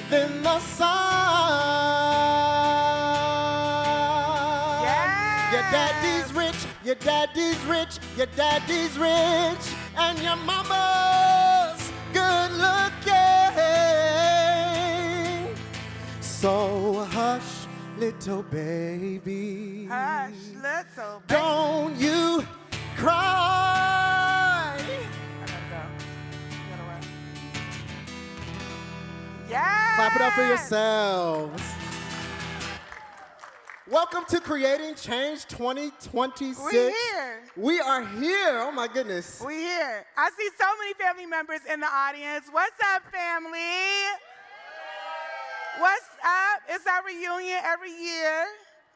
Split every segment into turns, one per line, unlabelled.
than the sun.
Yes.
Your daddy's rich, your daddy's rich, your daddy's rich, and your mama's good looking. So hush, little baby.
Hush, little baby.
Don't you cry.
I gotta go. You gotta run. Yes.
Clap it up for yourselves. Welcome to Creating Change 2026.
We here.
We are here. Oh my goodness.
We here. I see so many family members in the audience. What's up, family? What's up? It's our reunion every year,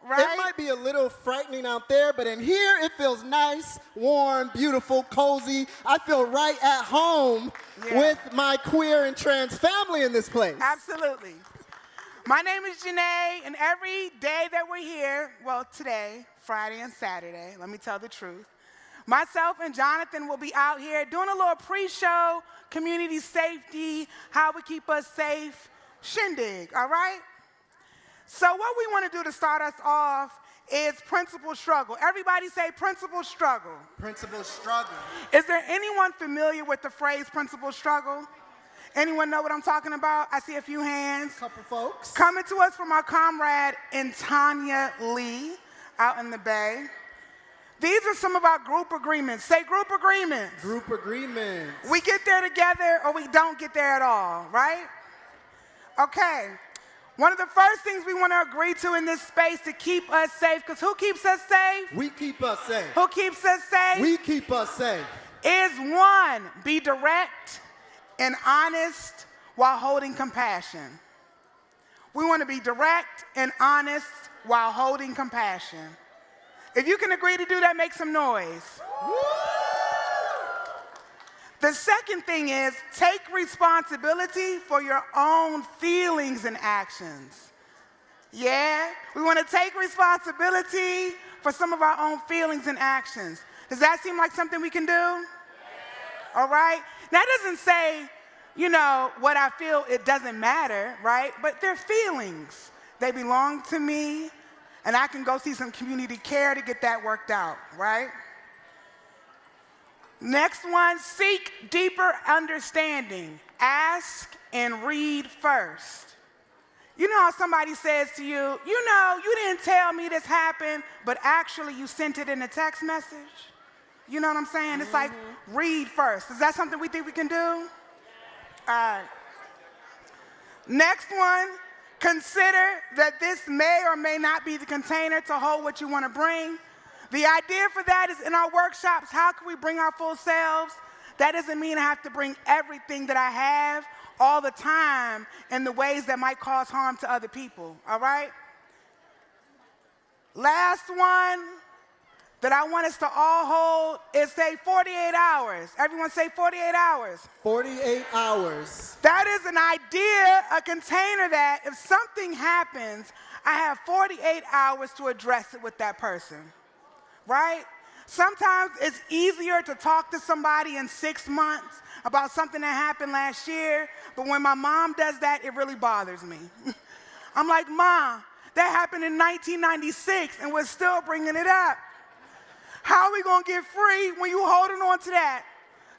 right?
It might be a little frightening out there, but in here it feels nice, warm, beautiful, cozy. I feel right at home with my queer and trans family in this place.
Absolutely. My name is Janae, and every day that we're here, well, today, Friday and Saturday, let me tell the truth, myself and Jonathan will be out here doing a little pre-show, community safety, how we keep us safe, shindig, all right? So what we want to do to start us off is principal struggle. Everybody say principal struggle.
Principal struggle.
Is there anyone familiar with the phrase principal struggle? Anyone know what I'm talking about? I see a few hands.
Couple folks.
Coming to us from our comrade Tanya Lee out in the Bay. These are some of our group agreements. Say group agreements.
Group agreements.
We get there together or we don't get there at all, right? Okay. One of the first things we want to agree to in this space to keep us safe, because who keeps us safe?
We keep us safe.
Who keeps us safe?
We keep us safe.
Is one, be direct and honest while holding compassion. We want to be direct and honest while holding compassion. If you can agree to do that, make some noise.
Woo!
The second thing is take responsibility for your own feelings and actions. Yeah, we want to take responsibility for some of our own feelings and actions. Does that seem like something we can do? Yes. All right. That doesn't say, you know, what I feel, it doesn't matter, right? But they're feelings. They belong to me, and I can go see some community care to get that worked out, right? Next one, seek deeper understanding. Ask and read first. You know how somebody says to you, you know, you didn't tell me this happened, but actually you sent it in a text message? You know what I'm saying? It's like, read first. Is that something we think we can do? All right. Next one, consider that this may or may not be the container to hold what you want to bring. The idea for that is in our workshops, how can we bring our full selves? That doesn't mean I have to bring everything that I have all the time in the ways that might cause harm to other people, all right? Last one that I want us to all hold is say 48 hours. Everyone say 48 hours.
48 hours.
That is an idea, a container that if something happens, I have 48 hours to address it with that person. Right? Sometimes it's easier to talk to somebody in 6 months about something that happened last year, but when my mom does that, it really bothers me. I'm like, Mom, that happened in 1996 and we're still bringing it up. How are we going to get free when you holding on to that?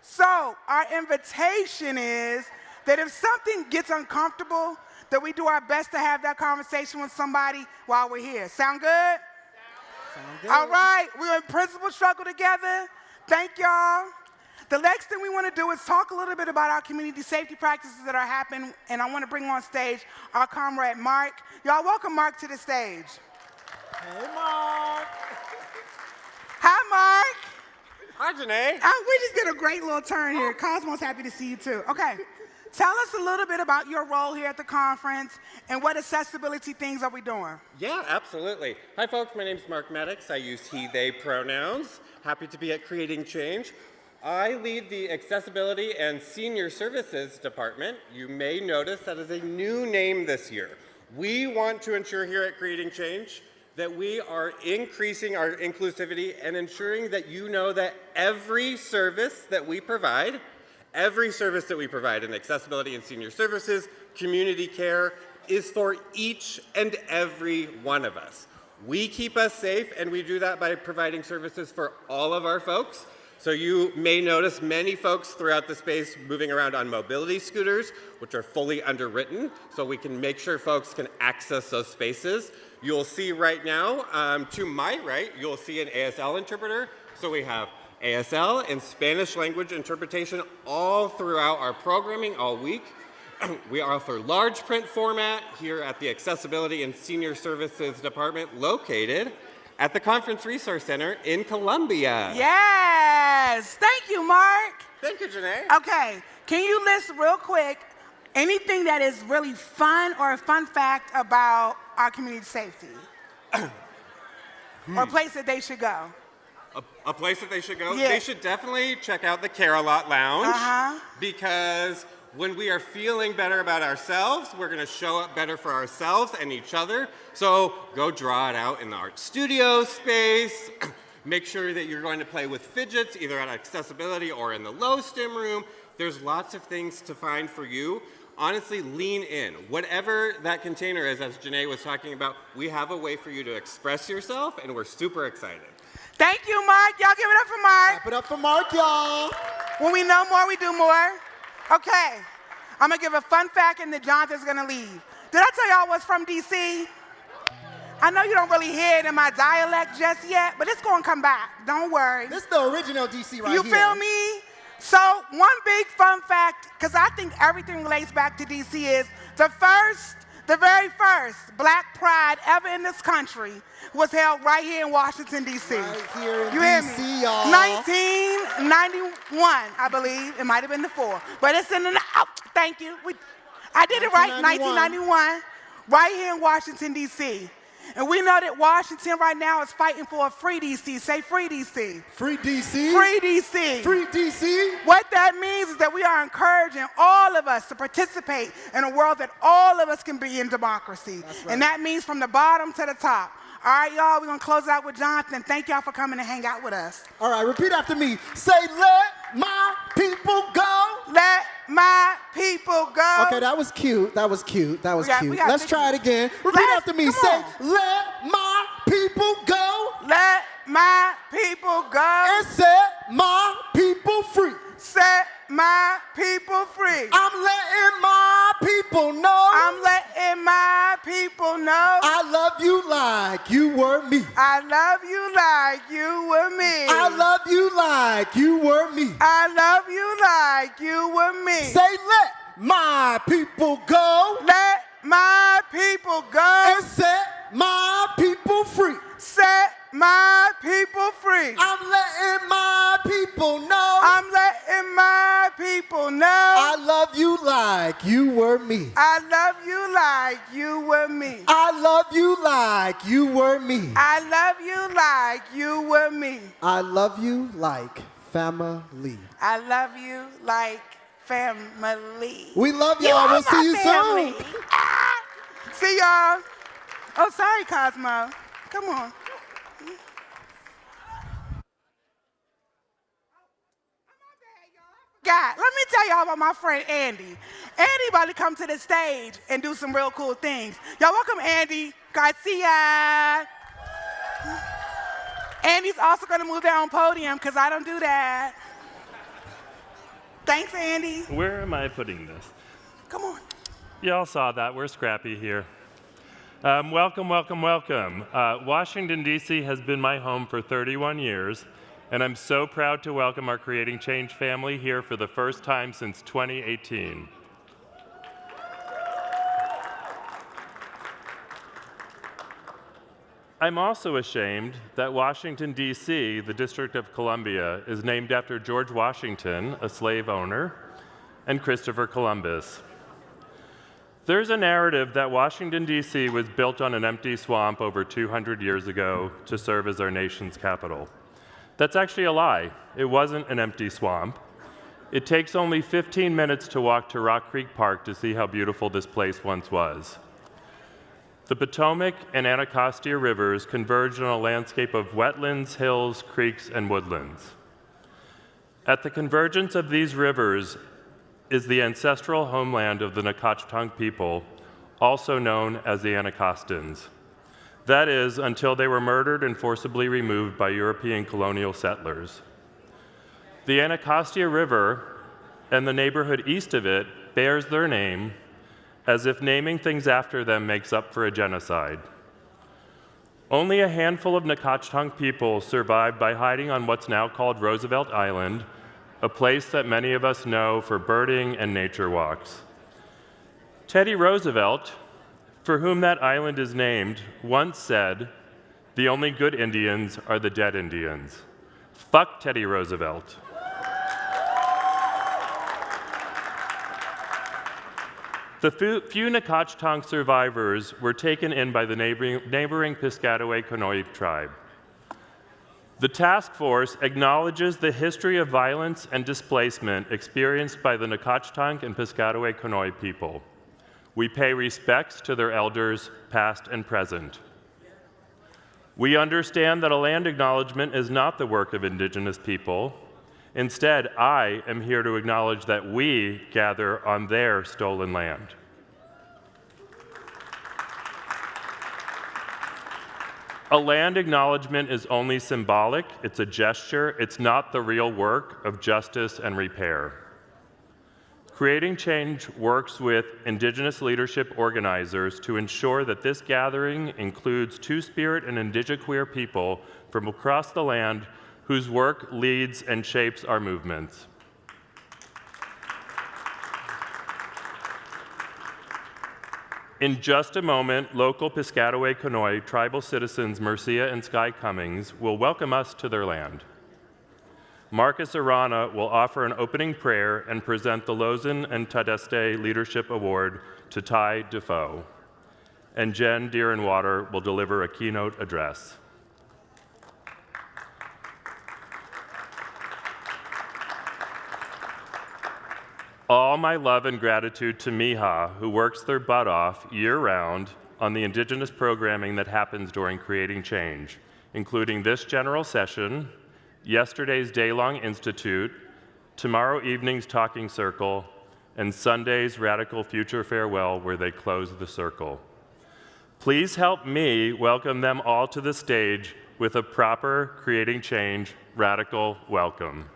So our invitation is that if something gets uncomfortable, that we do our best to have that conversation with somebody while we're here. Sound good? All right, we're in principal struggle together. Thank y'all. The next thing we want to do is talk a little bit about our community safety practices that are happening, and I want to bring on stage our comrade Mark. Y'all welcome Mark to the stage.
Hey, Mark.
Hi, Mark.
Hi, Janae.
We just did a great little turn here. Cosmo's happy to see you too. Okay, tell us a little bit about your role here at the conference and what accessibility things are we doing?
Yeah, absolutely. Hi, folks. My name's Mark Maddox. I use he, they pronouns. Happy to be at Creating Change. I lead the Accessibility and Senior Services Department. You may notice that is a new name this year. We want to ensure here at Creating Change that we are increasing our inclusivity and ensuring that you know that every service that we provide in accessibility and senior services community care is for each and every one of us. We keep us safe, and we do that by providing services for all of our folks. So you may notice many folks throughout the space moving around on mobility scooters, which are fully underwritten, so we can make sure folks can access those spaces. You'll see right now, to my right, you'll see an ASL interpreter. So we have ASL and Spanish language interpretation all throughout our programming all week. We offer large print format here at the Accessibility and Senior Services Department, located at the Conference Resource Center in Columbia.
Yes. Thank you, Mark.
Thank you, Janae.
Okay. Can you list real quick anything that is really fun or a fun fact about our community safety? Or a place that they should go?
A place that they should go?
Yeah.
They should definitely check out the Kierra Lounge, because when we are feeling better about ourselves, we're going to show up better for ourselves and each other. So go draw it out in the art studio space. Make sure that you're going to play with fidgets, either at Accessibility or in the low stim room. There's lots of things to find for you. Honestly, lean in. Whatever that container is, as Janae was talking about, we have a way for you to express yourself, and we're super excited.
Thank you, Mark. Y'all give it up for Mark.
Clap it up for Mark, y'all.
When we know more, we do more. Okay, I'm gonna give a fun fact and then Jonathan's gonna leave. Did I tell y'all I was from DC? I know you don't really hear it in my dialect just yet, but it's gonna come back, don't worry.
This is the original DC right
You
here.
feel me? So one big fun fact, because I think everything relates back to DC, is the very first Black Pride ever in this country was held right here in Washington, D.C.
Right here in
You hear
DC,
me?
y'all.
1991, I believe. It might have been the 4, but it's in the, thank you. I did it right, 1991, right here in Washington, D.C. And we know that Washington right now is fighting for a free D.C. Say free D.C.
Free DC.
Free D.C.
Free DC.
What that means is that we are encouraging all of us to participate in a world that all of us can be in democracy.
That's right.
And that means from the bottom to the top. All right, y'all, we're going to close out with Jonathan. Thank y'all for coming to hang out with us.
All right, repeat after me. Say, let my people go.
Let my people go.
Okay, that was cute. That was cute. That was cute.
we got
Let's
50.
try it again. Repeat after me.
come
Say,
on.
let my people go.
Let my people go.
And set my people free.
Set my people free.
I'm letting my people know.
I'm letting my people know.
I love you like you were me.
I love you like you were me.
I love you like you were me.
I love you like you were me.
Say, let my people go.
Let my people go.
And set my people free.
Set my people free.
I'm letting my people know.
I'm letting my people know.
I love you like you were me.
I love you like you were me.
I love you like you were me.
I love you like you were me.
I love you like family.
I love you like family.
We love
You
y'all.
are
We'll see
my
you
family.
soon.
Ah! See y'all. Oh, sorry, Cosmo. Come on. God, let me tell y'all about my friend Andy. Andy about to come to the stage and do some real cool things. Y'all welcome Andy Garcia. Andy's also gonna move their own podium because I don't do that. Thanks, Andy.
Where am I putting this?
Come on.
Y'all saw that. We're scrappy here. Welcome, welcome, welcome. Washington, D.C. has been my home for 31 years, and I'm so proud to welcome our Creating Change family here for the first time since 2018. I'm also ashamed that Washington, D.C., the District of Columbia, is named after George Washington, a slave owner, and Christopher Columbus. There's a narrative that Washington, D.C. was built on an empty swamp over 200 years ago to serve as our nation's capital. That's actually a lie. It wasn't an empty swamp. It takes only 15 minutes to walk to Rock Creek Park to see how beautiful this place once was. The Potomac and Anacostia rivers converged on a landscape of wetlands, hills, creeks, and woodlands. At the convergence of these rivers is the ancestral homeland of the Nacotchtank people, also known as the Anacostans. That is, until they were murdered and forcibly removed by European colonial settlers. The Anacostia River and the neighborhood east of it bears their name, as if naming things after them makes up for a genocide. Only a handful of Nacotchtank people survived by hiding on what's now called Roosevelt Island, a place that many of us know for birding and nature walks. Teddy Roosevelt, for whom that island is named, once said, "The only good Indians are the dead Indians." Fuck Teddy Roosevelt. The few Nacotchtank survivors were taken in by the neighboring Piscataway Conoy tribe. The task force acknowledges the history of violence and displacement experienced by the Nacotchtank and Piscataway Conoy people. We pay respects to their elders, past and present. We understand that a land acknowledgement is not the work of Indigenous people. Instead, I am here to acknowledge that we gather on their stolen land. A land acknowledgement is only symbolic, it's a gesture, it's not the real work of justice and repair. Creating Change works with Indigenous leadership organizers to ensure that this gathering includes Two-Spirit and Indigiqueer people from across the land whose work leads and shapes our movements. In just a moment, local Piscataway Conoy tribal citizens Mercia and Sky Cummings will welcome us to their land. Marcus Arana will offer an opening prayer and present the Lozen and Dahteste Leadership Award to Defoe. And Jenn Deerinwater will deliver a keynote address. All my love and gratitude to Miha, who works their butt off year-round on the Indigenous programming that happens during Creating Change, including this general session, yesterday's day-long institute, tomorrow evening's talking circle, and Sunday's Radical Future Farewell, where they close the circle. Please help me welcome them all to the stage with a proper Creating Change radical welcome.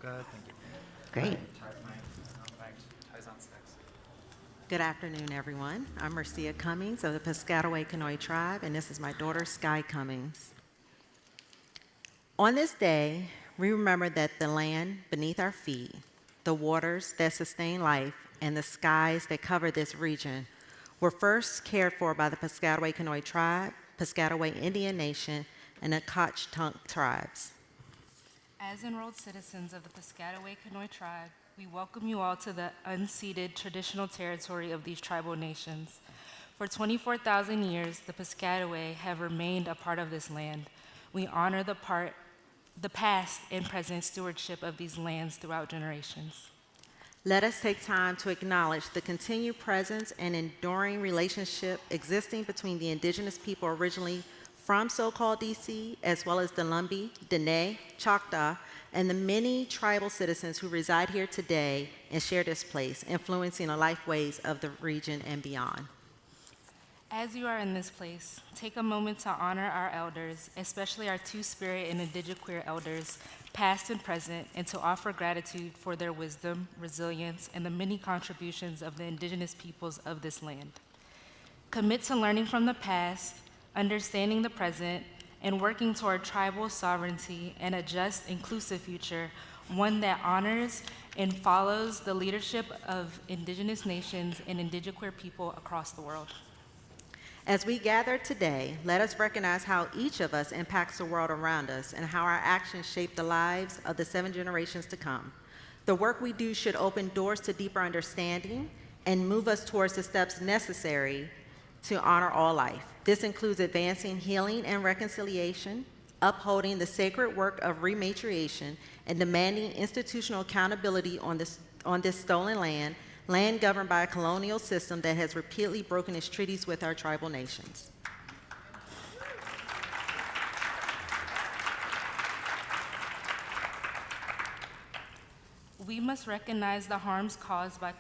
Good, thank you.
Great. Good afternoon, everyone. I'm Mercia Cummings of the Piscataway Conoy tribe, and this is my daughter, Sky Cummings. On this day, we remember that the land beneath our feet, the waters that sustain life, and the skies that cover this region were first cared for by the Piscataway Conoy tribe, Piscataway Indian Nation, and the Nacotchtank tribes.
As enrolled citizens of the Piscataway Conoy tribe, we welcome you all to the unceded traditional territory of these tribal nations. For 24,000 years, the Piscataway have remained a part of this land. We honor the past and present stewardship of these lands throughout generations.
Let us take time to acknowledge the continued presence and enduring relationship existing between the Indigenous people originally from so-called DC, as well as the Lumbee, Dene, Choctaw, and the many tribal citizens who reside here today and share this place, influencing the lifeways of the region and beyond.
As you are in this place, take a moment to honor our elders, especially our Two-Spirit and Indigiqueer elders, past and present, and to offer gratitude for their wisdom, resilience, and the many contributions of the Indigenous peoples of this land. Commit to learning from the past, understanding the present, and working toward tribal sovereignty and a just, inclusive future, one that honors and follows the leadership of Indigenous nations and Indigiqueer people across the world.
As we gather today, let us recognize how each of us impacts the world around us and how our actions shape the lives of the 7 generations to come. The work we do should open doors to deeper understanding and move us towards the steps necessary to honor all life. This includes advancing healing and reconciliation, upholding the sacred work of rematriation, and demanding institutional accountability on this stolen land, land governed by a colonial system that has repeatedly broken its treaties with our tribal nations.
We must recognize the harms caused by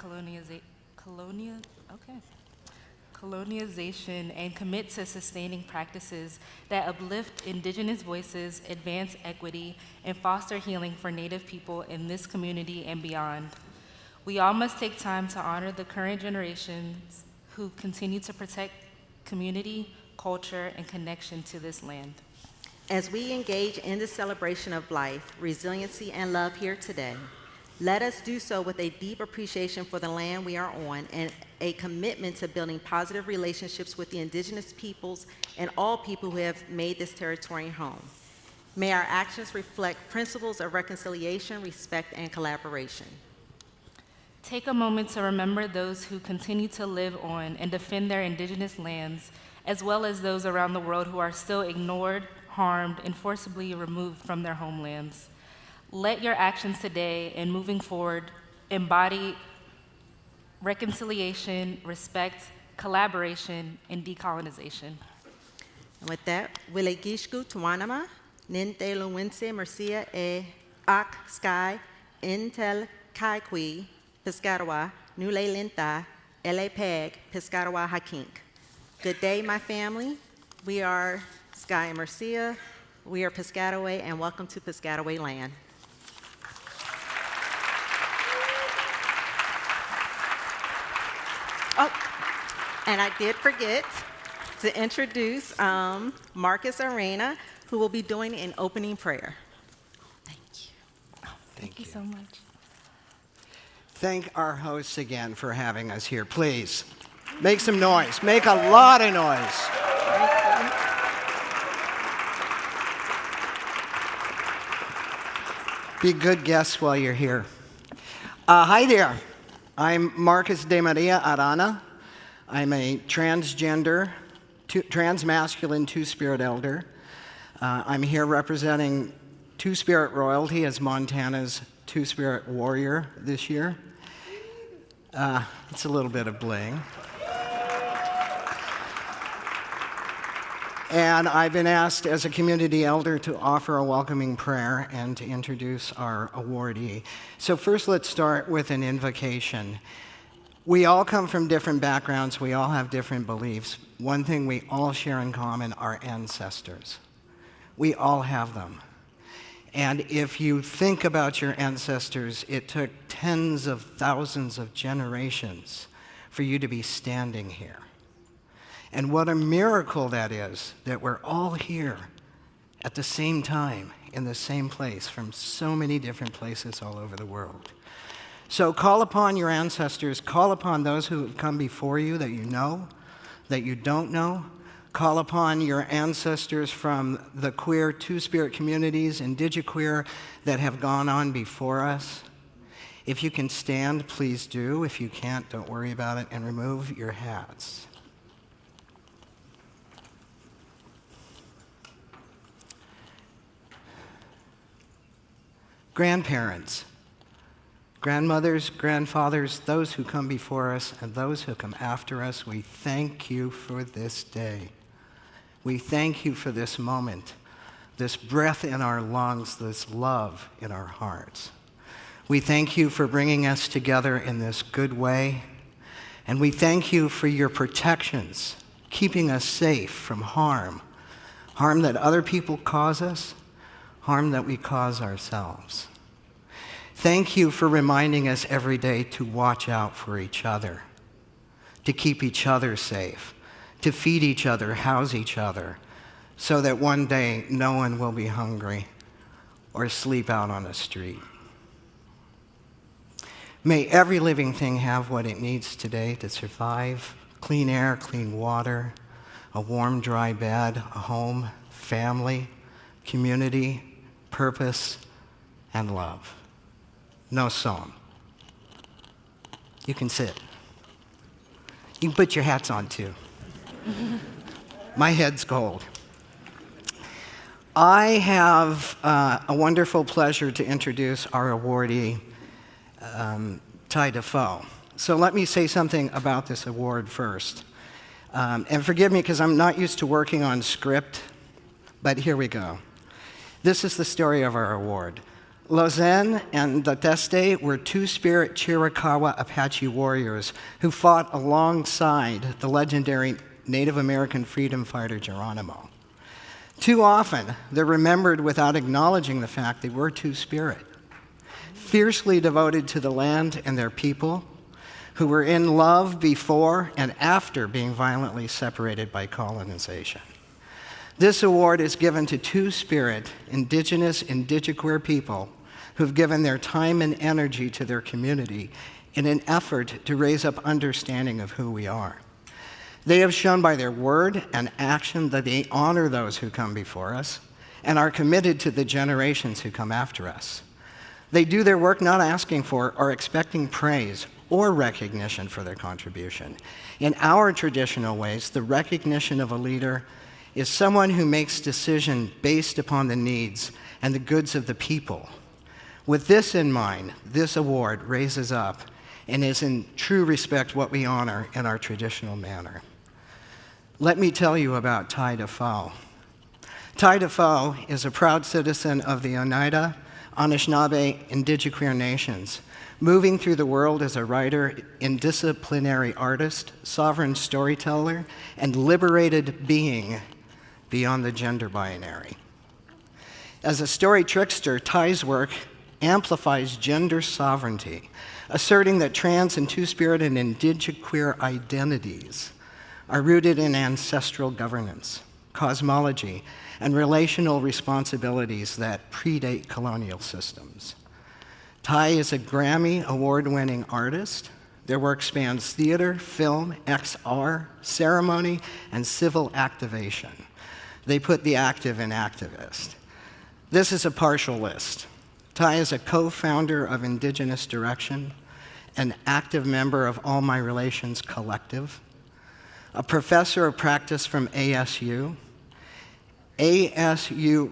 colonization and commit to sustaining practices that uplift Indigenous voices, advance equity, and foster healing for Native people in this community and beyond. We all must take time to honor the current generations who continue to protect community, culture, and connection to this land.
As we engage in the celebration of life, resiliency, and love here today, let us do so with a deep appreciation for the land we are on and a commitment to building positive relationships with the Indigenous peoples and all people who have made this territory home. May our actions reflect principles of reconciliation, respect, and collaboration.
Take a moment to remember those who continue to live on and defend their Indigenous lands, as well as those around the world who are still ignored, harmed, and forcibly removed from their homelands. Let your actions today and moving forward embody reconciliation, respect, collaboration, and decolonization.
And with that, Wilegishku Tuanama, Ninte Luwinse Mercia e Ak Sky, Intel Kaikwi, Piscataway, Nule Linta, Ele Peg, Piscataway Hakink. Good day, my family. We are Sky and Mercia. We are Piscataway, and welcome to Piscataway land. Oh, and I did forget to introduce Marcus Arana, who will be doing an opening prayer. Thank you.
Thank you so much.
Thank our hosts again for having us here. Please, make some noise. Make a lot of noise. Be good guests while you're here. Hi there. I'm Marcus de Maria Arana. I'm a transgender, transmasculine Two-Spirit elder. I'm here representing Two-Spirit royalty as Montana's Two-Spirit warrior this year. It's a little bit of bling. And I've been asked as a community elder to offer a welcoming prayer and to introduce our awardee. So first let's start with an invocation. We all come from different backgrounds. We all have different beliefs. One thing we all share in common are ancestors. We all have them. And if you think about your ancestors, it took tens of thousands of generations for you to be standing here. And what a miracle that is, that we're all here at the same time, in the same place, from so many different places all over the world. So call upon your ancestors, call upon those who have come before you that you know, that you don't know. Call upon your ancestors from the queer Two-Spirit communities, indigiqueer, that have gone on before us. If you can stand, please do. If you can't, don't worry about it, and remove your hats. Grandparents, grandmothers, grandfathers, those who come before us and those who come after us, we thank you for this day. We thank you for this moment, this breath in our lungs, this love in our hearts. We thank you for bringing us together in this good way, and we thank you for your protections, keeping us safe from harm, harm that other people cause us, harm that we cause ourselves. Thank you for reminding us every day to watch out for each other, to keep each other safe, to feed each other, house each other, so that one day no one will be hungry or sleep out on the street. May every living thing have what it needs today to survive: clean air, clean water, a warm, dry bed, a home, family, community, purpose, and love. No psalm. You can sit. You can put your hats on too. My head's cold. I have a wonderful pleasure to introduce our awardee, Defoe. So let me say something about this award first. And forgive me because I'm not used to working on script, but here we go. This is the story of our award. Lozen and Dahteste were two-spirit Chiricahua Apache warriors who fought alongside the legendary Native American freedom fighter Geronimo. Too often, they're remembered without acknowledging the fact they were two-spirit, fiercely devoted to the land and their people, who were in love before and after being violently separated by colonization. This award is given to two-spirit, indigenous, indigiqueer people who've given their time and energy to their community in an effort to raise up understanding of who we are. They have shown by their word and action that they honor those who come before us and are committed to the generations who come after us. They do their work not asking for or expecting praise or recognition for their contribution. In our traditional ways, the recognition of a leader is someone who makes decisions based upon the needs and the goods of the people. With this in mind, this award raises up and is in true respect what we honor in our traditional manner. Let me tell you about Defoe. Defoe is a proud citizen of the Oneida, Anishinaabe, Indigiqueer nations, moving through the world as a writer, interdisciplinary artist, sovereign storyteller, and liberated being beyond the gender binary. As a story trickster, Ty's work amplifies gender sovereignty, asserting that trans and two-spirit and indigiqueer identities are rooted in ancestral governance, cosmology, and relational responsibilities that predate colonial systems. Ty is a Grammy award-winning artist. Their work spans theater, film, XR, ceremony, and civil activation. They put the active in activist. This is a partial list. Ty is a co-founder of Indigenous Direction, an active member of All My Relations Collective, a professor of practice from ASU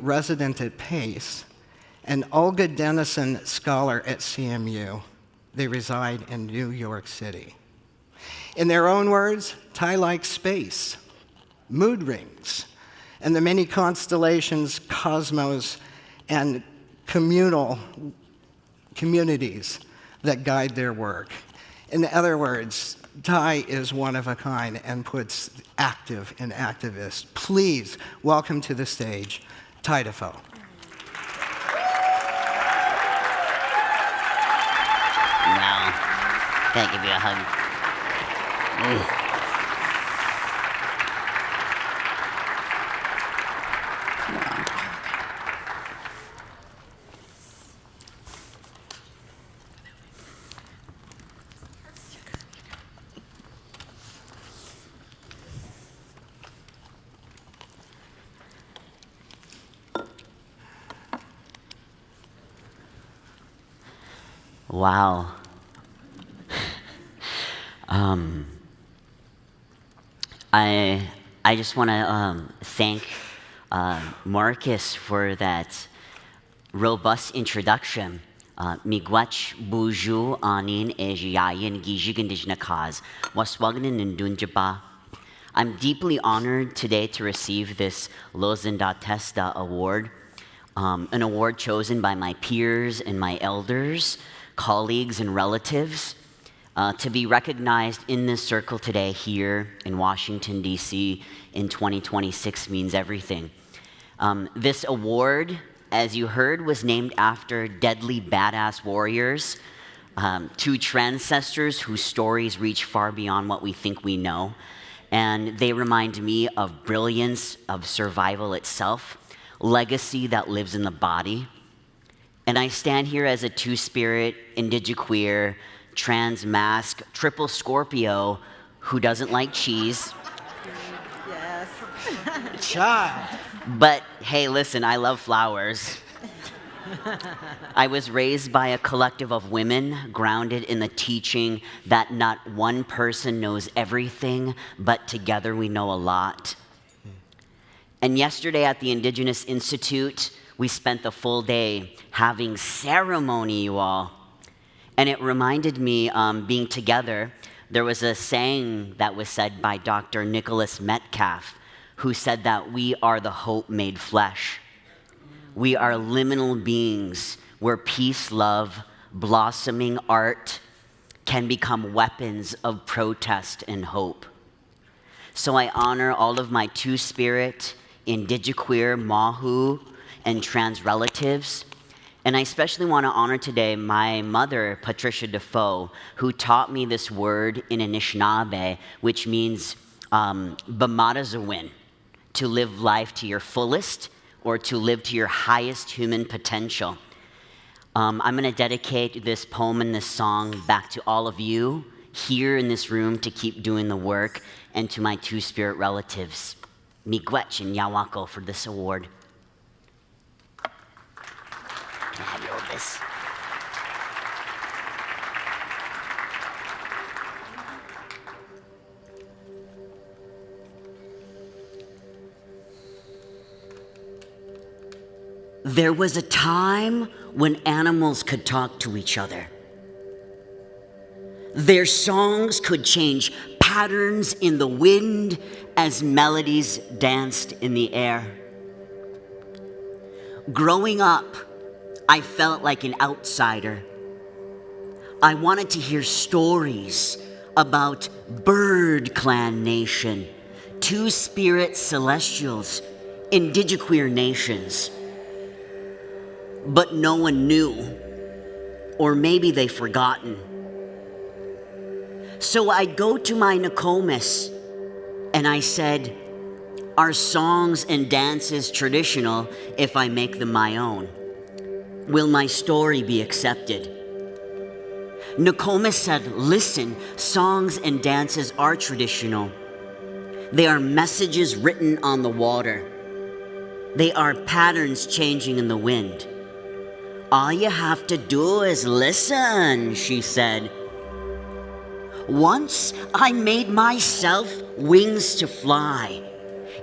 resident at PACE, and Olga Dennison Scholar at CMU. They reside in New York City. In their own words, Ty likes space, mood rings, and the many constellations, cosmos, and communities that guide their work. In other words, Ty is one of a kind and puts active in activist. Please welcome to the stage, Defoe.
Wow. Can I give you a hug? Wow. I just want to thank Marcus for that robust introduction. Miigwech buju anin ejiyayin gijigindijna kaz waswagnin nundunjaba. I'm deeply honored today to receive this Lozen Dahteste award, an award chosen by my peers and my elders, colleagues and relatives, to be recognized in this circle today here in Washington, D.C. in 2026 means everything. This award, as you heard, was named after deadly badass warriors, two ancestors whose stories reach far beyond what we think we know. And they remind me of brilliance of survival itself, legacy that lives in the body. And I stand here as a two-spirit, indigiqueer, trans-mask, triple Scorpio who doesn't like cheese.
Yes.
Child.
But hey, listen, I love flowers. I was raised by a collective of women grounded in the teaching that not one person knows everything, but together we know a lot. And yesterday at the Indigenous Institute, we spent the full day having ceremony, you all. And it reminded me, being together, there was a saying that was said by Dr. Nicholas Metcalf, who said that we are the hope made flesh. We are liminal beings where peace, love, blossoming art can become weapons of protest and hope. So I honor all of my Two-Spirit, Indigiqueer, Mahu, and trans relatives. And I especially want to honor today my mother, Patricia Defoe, who taught me this word in Anishinaabe, which means Bamadazawin, to live life to your fullest or to live to your highest human potential. I'm going to dedicate this poem and this song back to all of you here in this room to keep doing the work, and to my Two-Spirit relatives, Miigwech and Yawako, for this award. Can I have you hold this? There was a time when animals could talk to each other. Their songs could change patterns in the wind as melodies danced in the air. Growing up, I felt like an outsider. I wanted to hear stories about Bird Clan Nation, Two-Spirit Celestials, Indigiqueer nations. But no one knew, or maybe they've forgotten. So I'd go to my Nokomis and I said, are songs and dances traditional if I make them my own? Will my story be accepted? Nokomis said, listen, songs and dances are traditional. They are messages written on the water. They are patterns changing in the wind. All you have to do is listen, she said. Once I made myself wings to fly,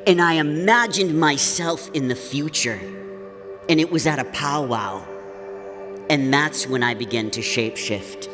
and I imagined myself in the future, and it was at a powwow, and that's when I began to shapeshift.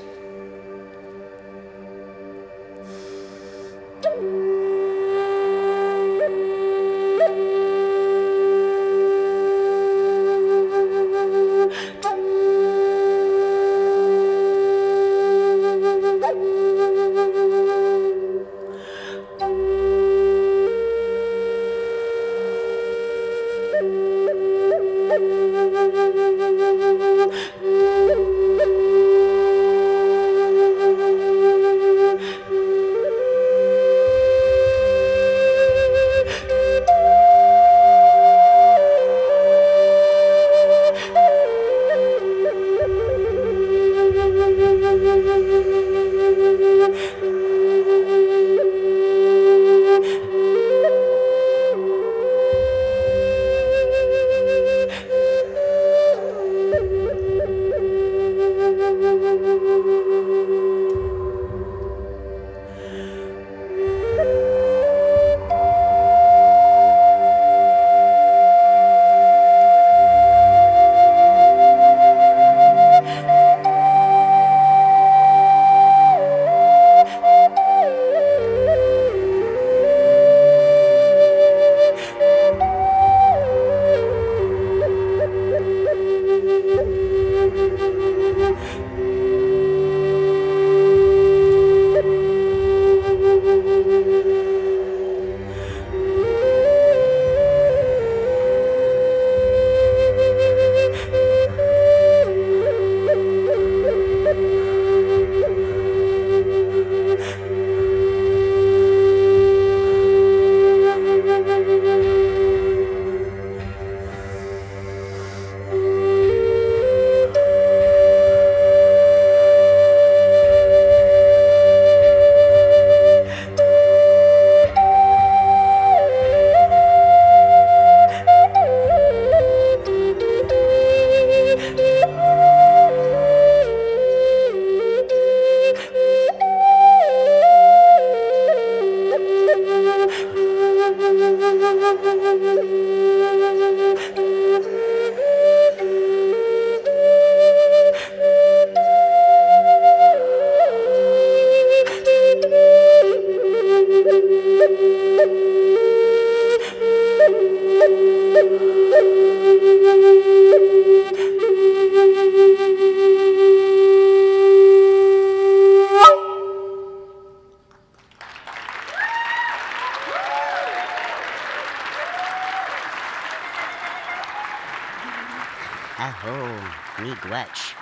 much.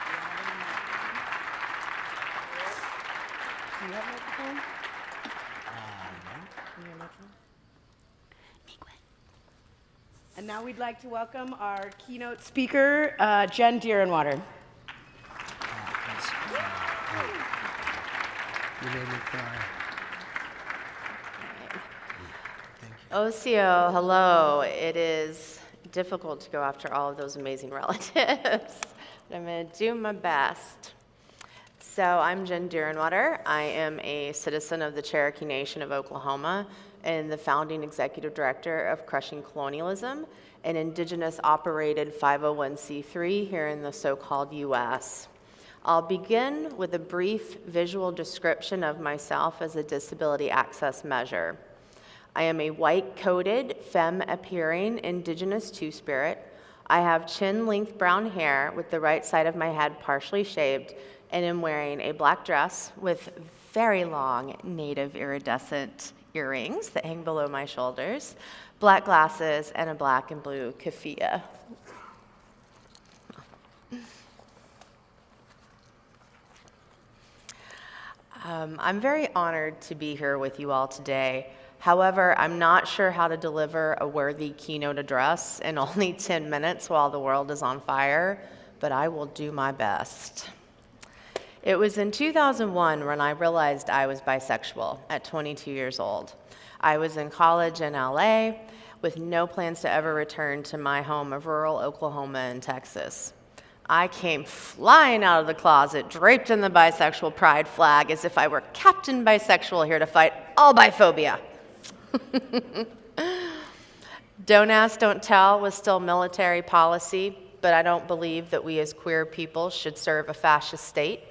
Do you have a microphone? And now we'd like to welcome our keynote speaker, Jenn Deerinwater.
You made me cry.
Osio, hello. It is difficult to go after all of those amazing relatives, but I'm going to do my best. So I'm Jenn Deerinwater. I am a citizen of the Cherokee Nation of Oklahoma and the founding executive director of Crushing Colonialism, an indigenous-operated 501c3 here in the so-called U.S. I'll begin with a brief visual description of myself as a disability access measure. I am a white-coated, femme-appearing indigenous two-spirit. I have chin-length brown hair with the right side of my head partially shaved, and am wearing a black dress with very long native iridescent earrings that hang below my shoulders, black glasses, and a black and blue keffiyeh. I'm very honored to be here with you all today. However, I'm not sure how to deliver a worthy keynote address in only 10 minutes while the world is on fire, but I will do my best. It was in 2001 when I realized I was bisexual at 22 years old. I was in college in LA with no plans to ever return to my home of rural Oklahoma and Texas. I came flying out of the closet, draped in the bisexual pride flag, as if I were Captain Bisexual here to fight all biphobia. Don't ask, don't tell was still military policy, but I don't believe that we as queer people should serve a fascist state,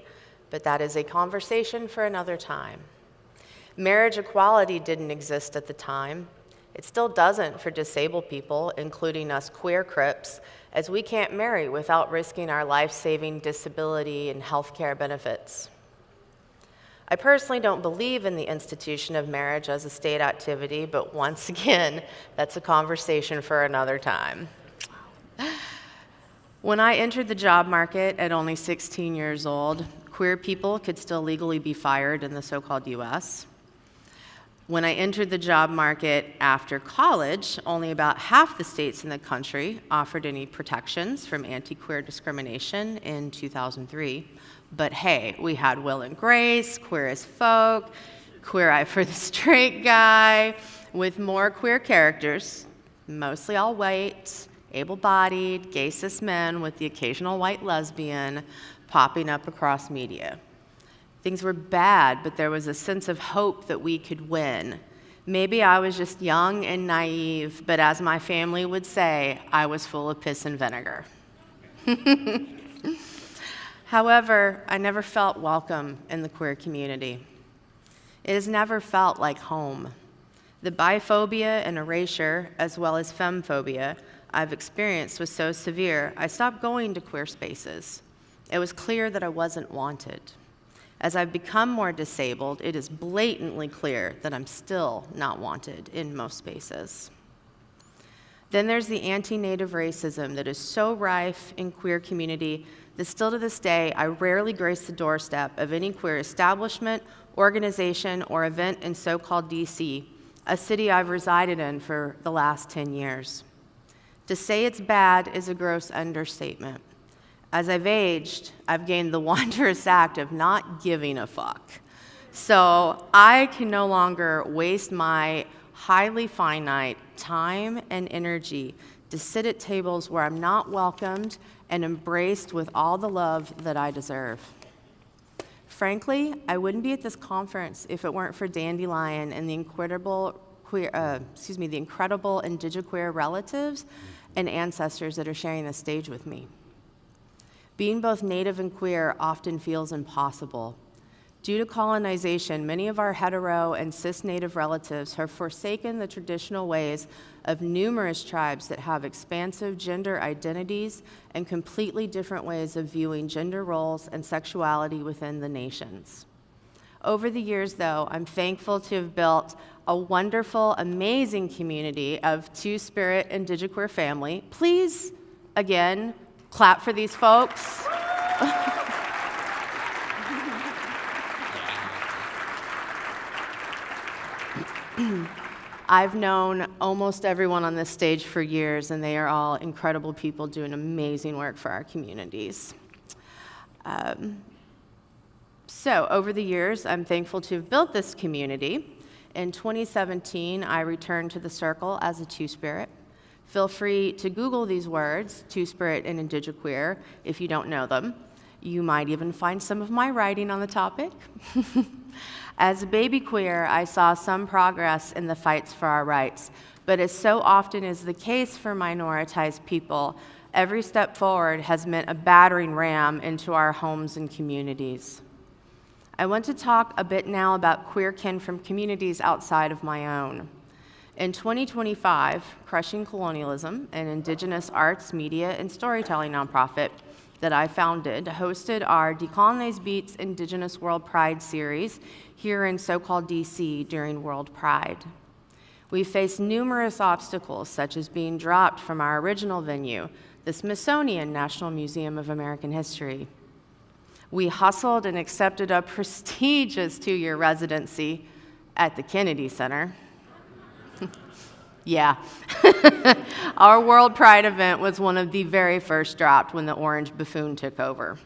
but that is a conversation for another time. Marriage equality didn't exist at the time. It still doesn't for disabled people, including us queer Crips, as we can't marry without risking our life-saving disability and health care benefits. I personally don't believe in the institution of marriage as a state activity, but once again, that's a conversation for another time. When I entered the job market at only 16 years old, queer people could still legally be fired in the so-called US. When I entered the job market after college, only about half the states in the country offered any protections from anti-queer discrimination in 2003. But hey, we had Will and Grace, Queer as Folk, Queer Eye for the Straight Guy, with more queer characters, mostly all white, able-bodied, gay cis men with the occasional white lesbian popping up across media. Things were bad, but there was a sense of hope that we could win. Maybe I was just young and naive, but as my family would say, I was full of piss and vinegar. However, I never felt welcome in the queer community. It has never felt like home. The biphobia and erasure, as well as femphobia, I've experienced was so severe, I stopped going to queer spaces. It was clear that I wasn't wanted. As I've become more disabled, it is blatantly clear that I'm still not wanted in most spaces. Then there's the anti-Native racism that is so rife in queer community that still to this day, I rarely grace the doorstep of any queer establishment, organization, or event in so-called DC, a city I've resided in for the last 10 years. To say it's bad is a gross understatement. As I've aged, I've gained the wondrous act of not giving a fuck. So I can no longer waste my highly finite time and energy to sit at tables where I'm not welcomed and embraced with all the love that I deserve. Frankly, I wouldn't be at this conference if it weren't for Dandelion and the incredible indigiqueer relatives and ancestors that are sharing the stage with me. Being both Native and queer often feels impossible. Due to colonization, many of our hetero and cis Native relatives have forsaken the traditional ways of numerous tribes that have expansive gender identities and completely different ways of viewing gender roles and sexuality within the nations. Over the years, though, I'm thankful to have built a wonderful, amazing community of two-spirit indigiqueer family. Please, again, clap for these folks. I've known almost everyone on this stage for years, and they are all incredible people doing amazing work for our communities. So over the years, I'm thankful to have built this community. In 2017, I returned to the circle as a Two-Spirit. Feel free to Google these words, Two-Spirit and Indigiqueer, if you don't know them. You might even find some of my writing on the topic. As a baby queer, I saw some progress in the fights for our rights, but as so often is the case for minoritized people, every step forward has meant a battering ram into our homes and communities. I want to talk a bit now about queer kin from communities outside of my own. In 2025, Crushing Colonialism, an Indigenous arts, media, and storytelling nonprofit that I founded, hosted our Decolonize Beats Indigenous World Pride series here in so-called DC during World Pride. We faced numerous obstacles, such as being dropped from our original venue, the Smithsonian National Museum of American History. We hustled and accepted a prestigious 2-year residency at the Kennedy Center. Yeah. Our World Pride event was one of the very first dropped when the orange buffoon took over.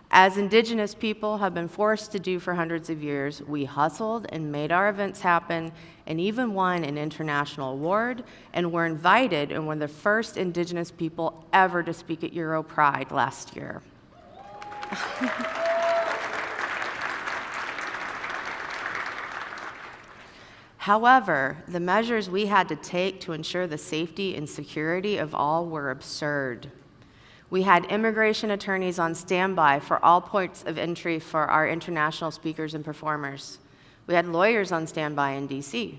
As Indigenous people have been forced to do for hundreds of years, we hustled and made our events happen and even won an international award and were invited and were the first Indigenous people ever to speak at Euro Pride last year. However, the measures we had to take to ensure the safety and security of all were absurd. We had immigration attorneys on standby for all points of entry for our international speakers and performers. We had lawyers on standby in DC.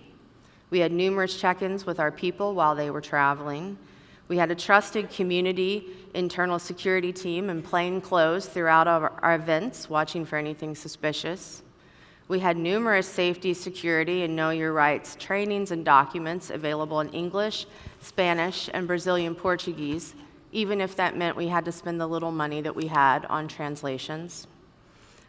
We had numerous check-ins with our people while they were traveling. We had a trusted community internal security team in plain clothes throughout our events, watching for anything suspicious. We had numerous safety, security, and know your rights trainings and documents available in English, Spanish, and Brazilian Portuguese, even if that meant we had to spend the little money that we had on translations.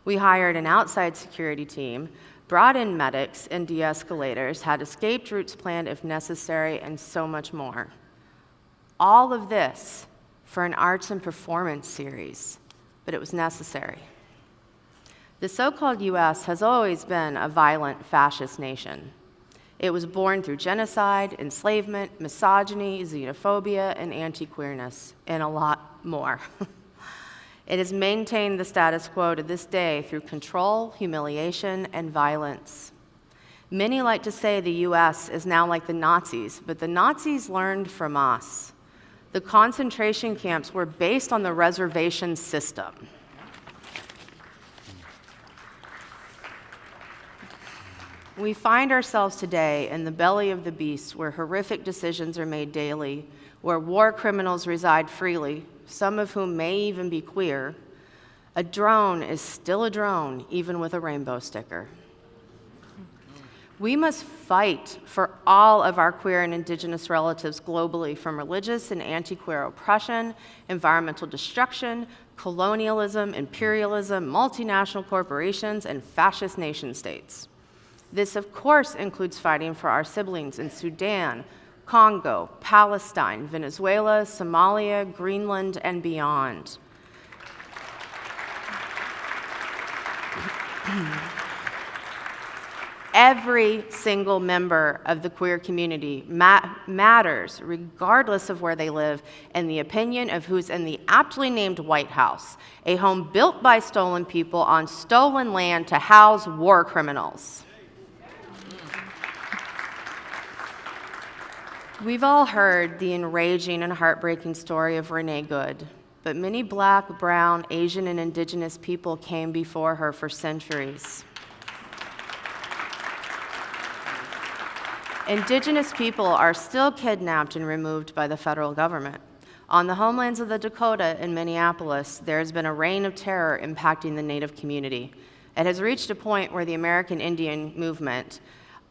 We hired an outside security team, brought in medics and de-escalators, had escape routes planned if necessary, and so much more. All of this for an arts and performance series, but it was necessary. The so-called US has always been a violent fascist nation. It was born through genocide, enslavement, misogyny, xenophobia, and anti-queerness, and a lot more. It has maintained the status quo to this day through control, humiliation, and violence. Many like to say the US is now like the Nazis, but the Nazis learned from us. The concentration camps were based on the reservation system. We find ourselves today in the belly of the beast, where horrific decisions are made daily, where war criminals reside freely, some of whom may even be queer. A drone is still a drone, even with a rainbow sticker. We must fight for all of our queer and Indigenous relatives globally, from religious and anti-queer oppression, environmental destruction, colonialism, imperialism, multinational corporations, and fascist nation-states. This, of course, includes fighting for our siblings in Sudan, Congo, Palestine, Venezuela, Somalia, Greenland, and beyond. Every single member of the queer community matters, regardless of where they live, and the opinion of who's in the aptly named White House, a home built by stolen people on stolen land to house war criminals. We've all heard the enraging and heartbreaking story of Renee Good, but many Black, brown, Asian, and Indigenous people came before her for centuries. Indigenous people are still kidnapped and removed by the federal government. On the homelands of the Dakota and Minneapolis, there has been a reign of terror impacting the Native community. It has reached a point where the American Indian movement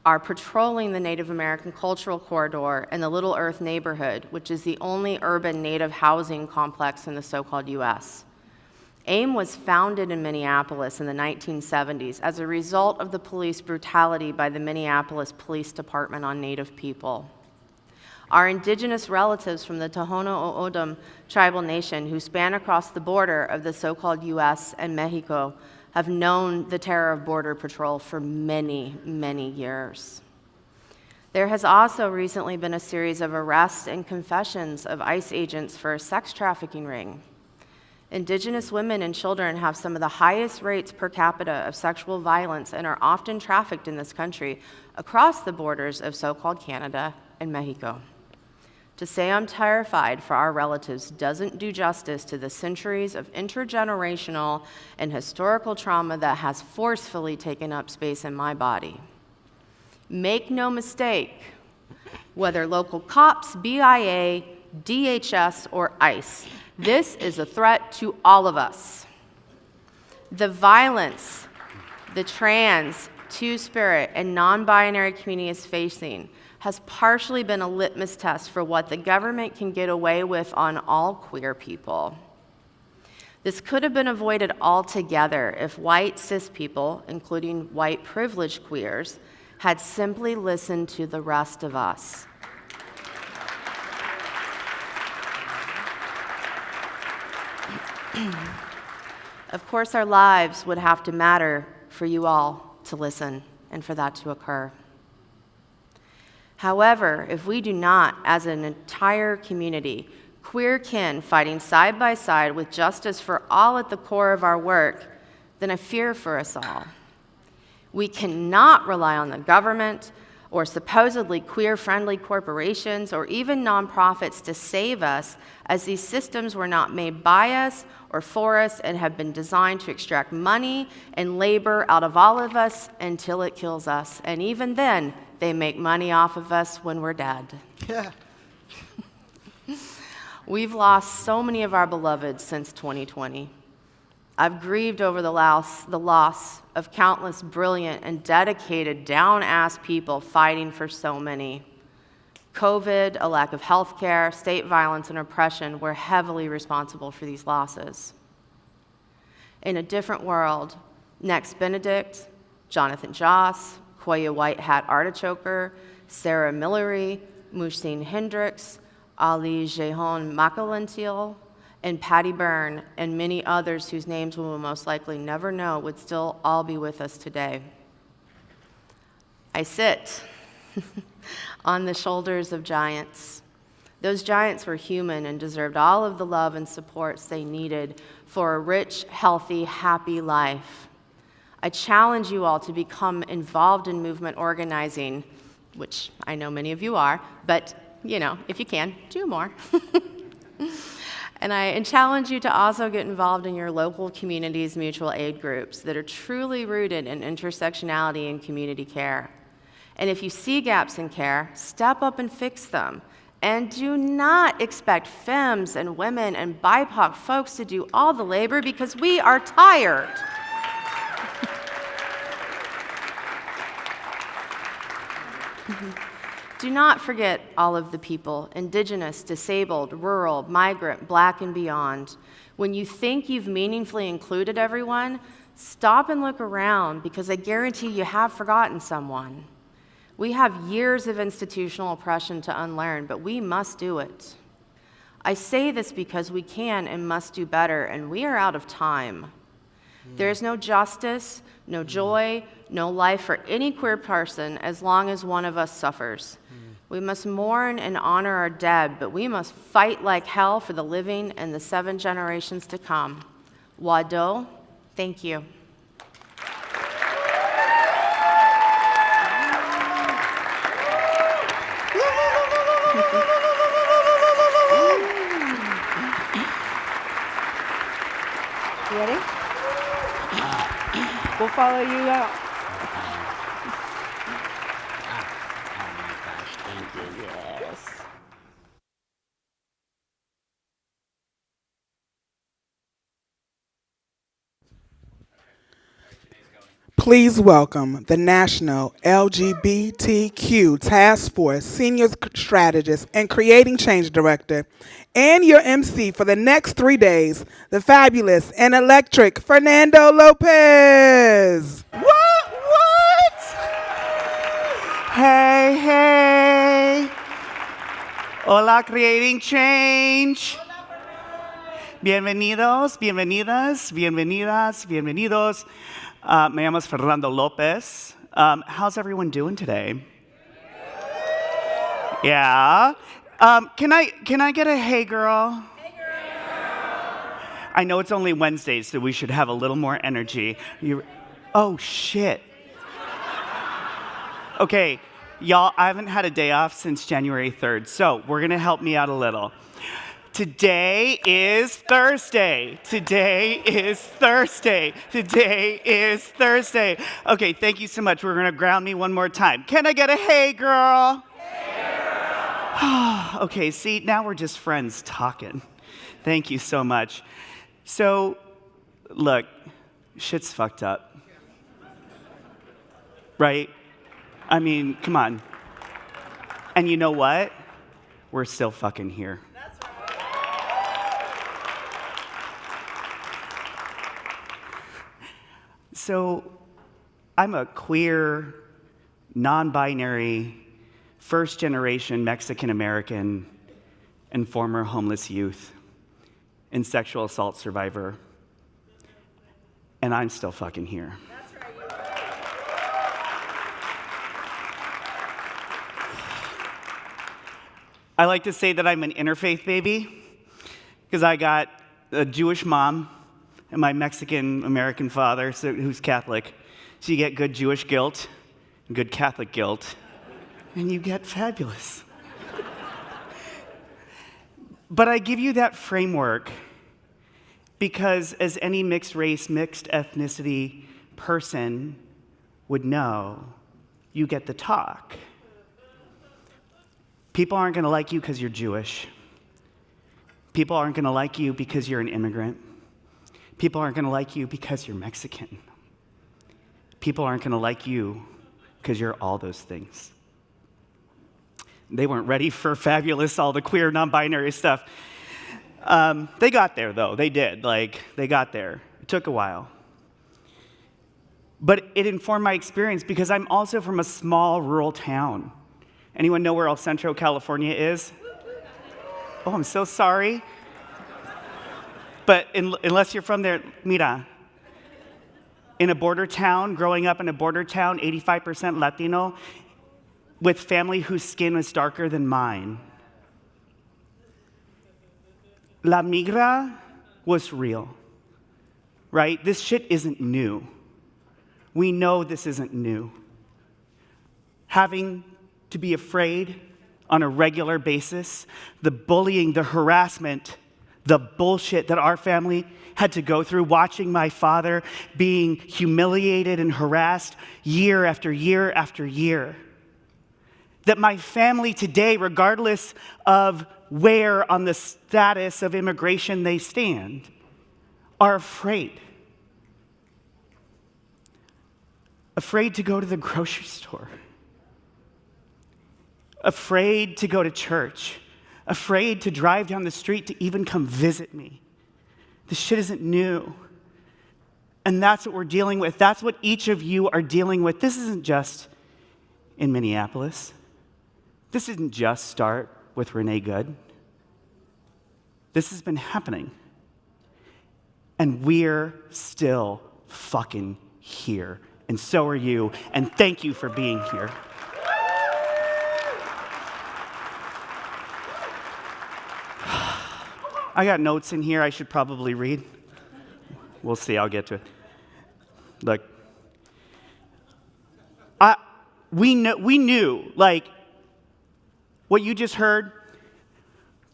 are patrolling the Native American Cultural Corridor in the Little Earth neighborhood, which is the only urban Native housing complex in the so-called US. AIM was founded in Minneapolis in the 1970s as a result of the police brutality by the Minneapolis Police Department on Native people. Our indigenous relatives from the Tohono O'odham tribal nation who span across the border of the so-called US and Mexico have known the terror of Border Patrol for many, many years. There has also recently been a series of arrests and confessions of ICE agents for a sex trafficking ring. Indigenous women and children have some of the highest rates per capita of sexual violence and are often trafficked in this country across the borders of so-called Canada and Mexico. To say I'm terrified for our relatives doesn't do justice to the centuries of intergenerational and historical trauma that has forcefully taken up space in my body. Make no mistake, whether local cops, BIA, DHS, or ICE, this is a threat to all of us. The violence the trans, two-spirit, and non-binary community is facing has partially been a litmus test for what the government can get away with on all queer people. This could have been avoided altogether if white cis people, including white privileged queers, had simply listened to the rest of us. Of course, our lives would have to matter for you all to listen and for that to occur. However, if we do not, as an entire community, queer kin fighting side by side with justice for all at the core of our work, then I fear for us all. We cannot rely on the government or supposedly queer-friendly corporations or even nonprofits to save us, as these systems were not made by us or for us and have been designed to extract money and labor out of all of us until it kills us. And even then, they make money off of us when we're dead.
Yeah.
We've lost so many of our beloveds since 2020. I've grieved over the loss of countless brilliant and dedicated, down-ass people fighting for so many. COVID, a lack of health care, state violence, and oppression were heavily responsible for these losses. In a different world, Next Benedict, Jonathan Joss, Koya White Hat Artichoker, Sarah Millery, Muhsin Hendricks, Ali Jehon Makalentil, and Patty Byrne, and many others whose names we will most likely never know would still all be with us today. I sit on the shoulders of giants. Those giants were human and deserved all of the love and supports they needed for a rich, healthy, happy life. I challenge you all to become involved in movement organizing, which I know many of you are, but if you can, do more. And I challenge you to also get involved in your local community's mutual aid groups that are truly rooted in intersectionality and community care. And if you see gaps in care, step up and fix them. And do not expect femmes and women and BIPOC folks to do all the labor, because we are tired. Do not forget all of the people, Indigenous, disabled, rural, migrant, Black, and beyond. When you think you've meaningfully included everyone, stop and look around, because I guarantee you have forgotten someone. We have years of institutional oppression to unlearn, but we must do it. I say this because we can and must do better, and we are out of time. There is no justice, no joy, no life for any queer person as long as one of us suffers. We must mourn and honor our dead, but we must fight like hell for the living and the 7 generations to come. Wado, thank you.
You ready? We'll follow you out.
Please welcome the National LGBTQ Task Force Senior Strategist and Creating Change Director, and your MC for the next 3 days, the fabulous and electric Fernando López.
What? Hey, hey. Hola, Creating Change. Bienvenidos, bienvenidas, bienvenidas, bienvenidos. Me llamo Fernando López. How's everyone doing today? Yeah. Can I get a hey girl? Hey girl. I know it's only Wednesday, so we should have a little more energy. Oh shit. Okay, y'all, I haven't had a day off since January 3rd, so we're gonna help me out a little. Today is Thursday. Today is Thursday. Today is Thursday. Okay, thank you so much. We're gonna ground me one more time. Can I get a hey girl? Hey girl. Okay, see, now we're just friends talking. Thank you so much. So, look, shit's fucked up. Right? I mean, come on. And you know what? We're still fucking here. So, I'm a queer, non-binary, first-generation Mexican-American and former homeless youth and sexual assault survivor. And I'm still fucking here. That's right. I like to say that I'm an interfaith baby because I got a Jewish mom and my Mexican-American father, who's Catholic. So you get good Jewish guilt, and good Catholic guilt, and you get fabulous. But I give you that framework because as any mixed race, mixed ethnicity person would know, you get the talk. People aren't gonna like you because you're Jewish. People aren't gonna like you because you're an immigrant. People aren't going to like you because you're Mexican. People aren't going to like you because you're all those things. They weren't ready for fabulous, all the queer, non-binary stuff. They got there, though. They did. They got there. It took a while. But it informed my experience because I'm also from a small rural town. Anyone know where El Centro, California is? Oh, I'm so sorry. But unless you're from there, mira, in a border town, growing up in a border town, 85% Latino, with family whose skin was darker than mine. La migra was real, right? This shit isn't new. We know this isn't new. Having to be afraid on a regular basis, the bullying, the harassment, the bullshit that our family had to go through, watching my father being humiliated and harassed year after year after year. That my family today, regardless of where on the status of immigration they stand, are afraid. Afraid to go to the grocery store. Afraid to go to church. Afraid to drive down the street to even come visit me. This shit isn't new. And that's what we're dealing with. That's what each of you are dealing with. This isn't just in Minneapolis. This didn't just start with Renee Good. This has been happening. And we're still fucking here. And so are you. And thank you for being here. I got notes in here I should probably read. We'll see, I'll get to it. Look, we knew, like, what you just heard,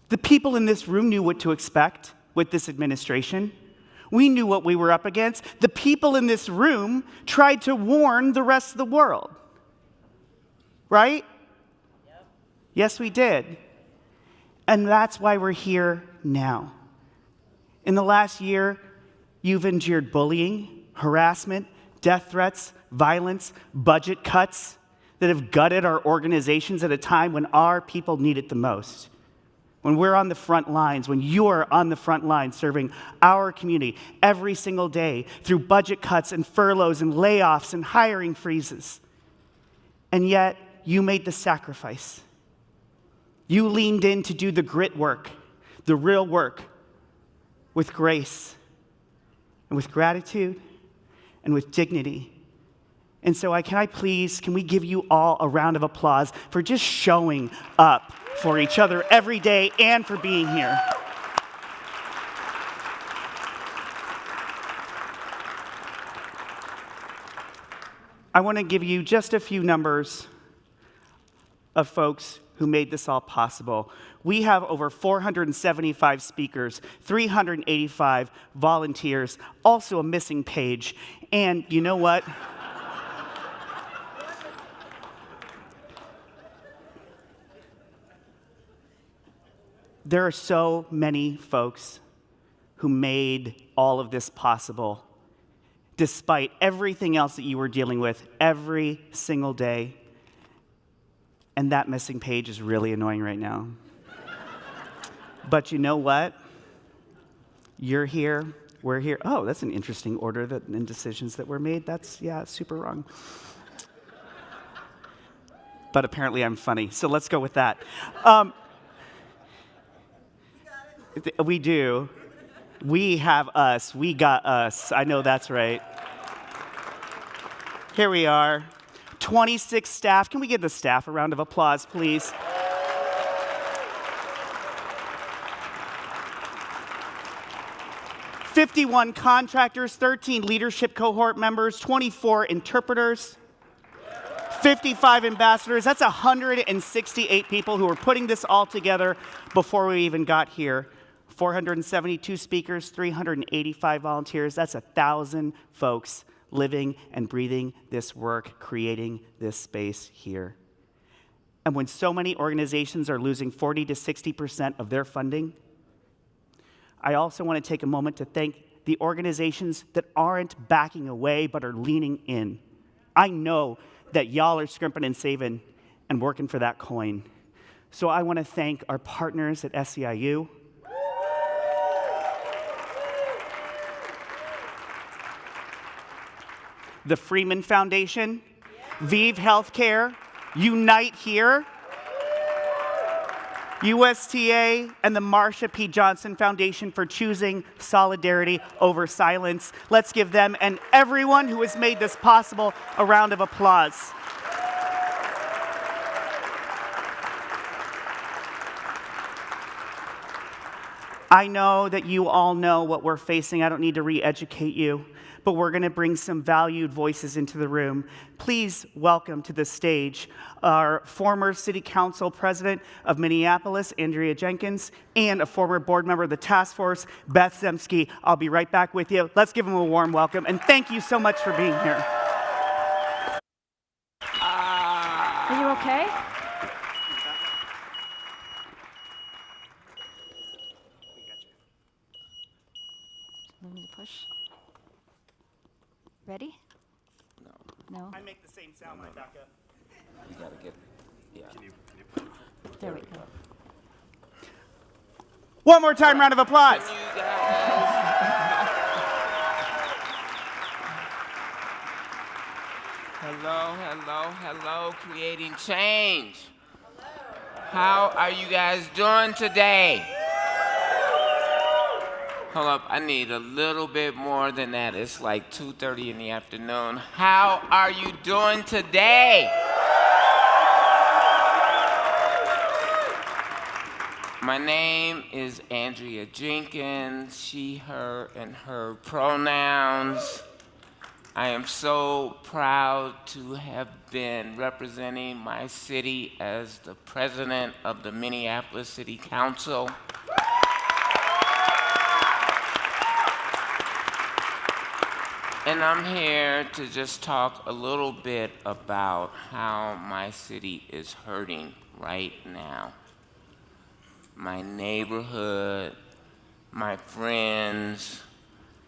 the people in this room knew what to expect with this administration. We knew what we were up against. The people in this room tried to warn the rest of the world. Right? Yep. Yes, we did. And that's why we're here now. In the last year, you've endured bullying, harassment, death threats, violence, budget cuts that have gutted our organizations at a time when our people need it the most. When we're on the front lines, when you're on the front lines serving our community every single day through budget cuts and furloughs and layoffs and hiring freezes. And yet, you made the sacrifice. You leaned in to do the grit work, the real work, with grace and with gratitude and with dignity. And so can we give you all a round of applause for just showing up for each other every day and for being here. I want to give you just a few numbers of folks who made this all possible. We have over 475 speakers, 385 volunteers, also a missing page. And you know what? There are so many folks who made all of this possible, despite everything else that you were dealing with every single day. And that missing page is really annoying right now. But you know what? You're here, we're here. Oh, that's an interesting order and decisions that were made. That's super wrong. But apparently I'm funny, so let's go with that. We do. We have us. We got us. I know that's right. Here we are. 26 staff. Can we give the staff a round of applause, please? "51 contractors, 13 leadership cohort members, 24 interpreters, 55 ambassadors." That's 168 people who were putting this all together before we even got here. 472 speakers, 385 volunteers. That's 1,000 folks living and breathing this work, creating this space here. And when so many organizations are losing 40 to 60% of their funding, I also want to take a moment to thank the organizations that aren't backing away but are leaning in. I know that y'all are scrimping and saving and working for that coin. So I want to thank our partners at SEIU, the Freeman Foundation, Vive Healthcare, Unite Here, USTA, and the Marsha P. Johnson Foundation for choosing solidarity over silence. Let's give them and everyone who has made this possible a round of applause. I know that you all know what we're facing. I don't need to re-educate you, but we're going to bring some valued voices into the room. Please welcome to the stage our former City Council President of Minneapolis, Andrea Jenkins, and a former board member of the task force, Beth Zemsky. I'll be right back with you. Let's give them a warm welcome, and thank you so much for being here.
Are you okay? Let me push. Ready? No.
I make the same sound, my backup.
You gotta get, yeah.
There we go.
One more time, round of applause.
Hello, hello, hello, creating change. How are you guys doing today? Hold up, I need a little bit more than that. It's like 2:30 in the afternoon. How are you doing today? My name is Andrea Jenkins, she, her, and her pronouns. I am so proud to have been representing my city as the president of the Minneapolis City Council. And I'm here to just talk a little bit about how my city is hurting right now. My neighborhood, my friends,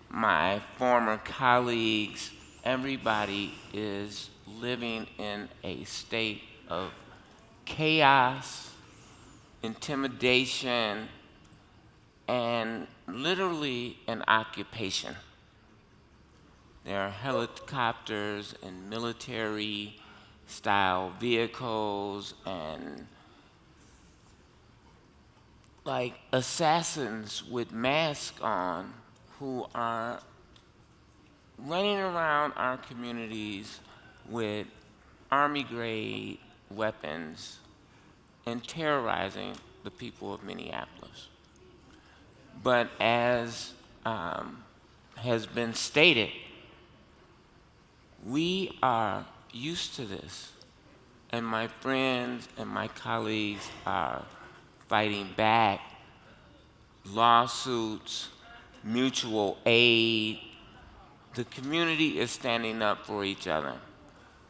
my former colleagues, everybody is living in a state of chaos, intimidation, and literally an occupation. There are helicopters and military-style vehicles and like assassins with masks on who are running around our communities with army-grade weapons and terrorizing the people of Minneapolis. But as has been stated, we are used to this, and my friends and my colleagues are fighting back, lawsuits, mutual aid. The community is standing up for each other.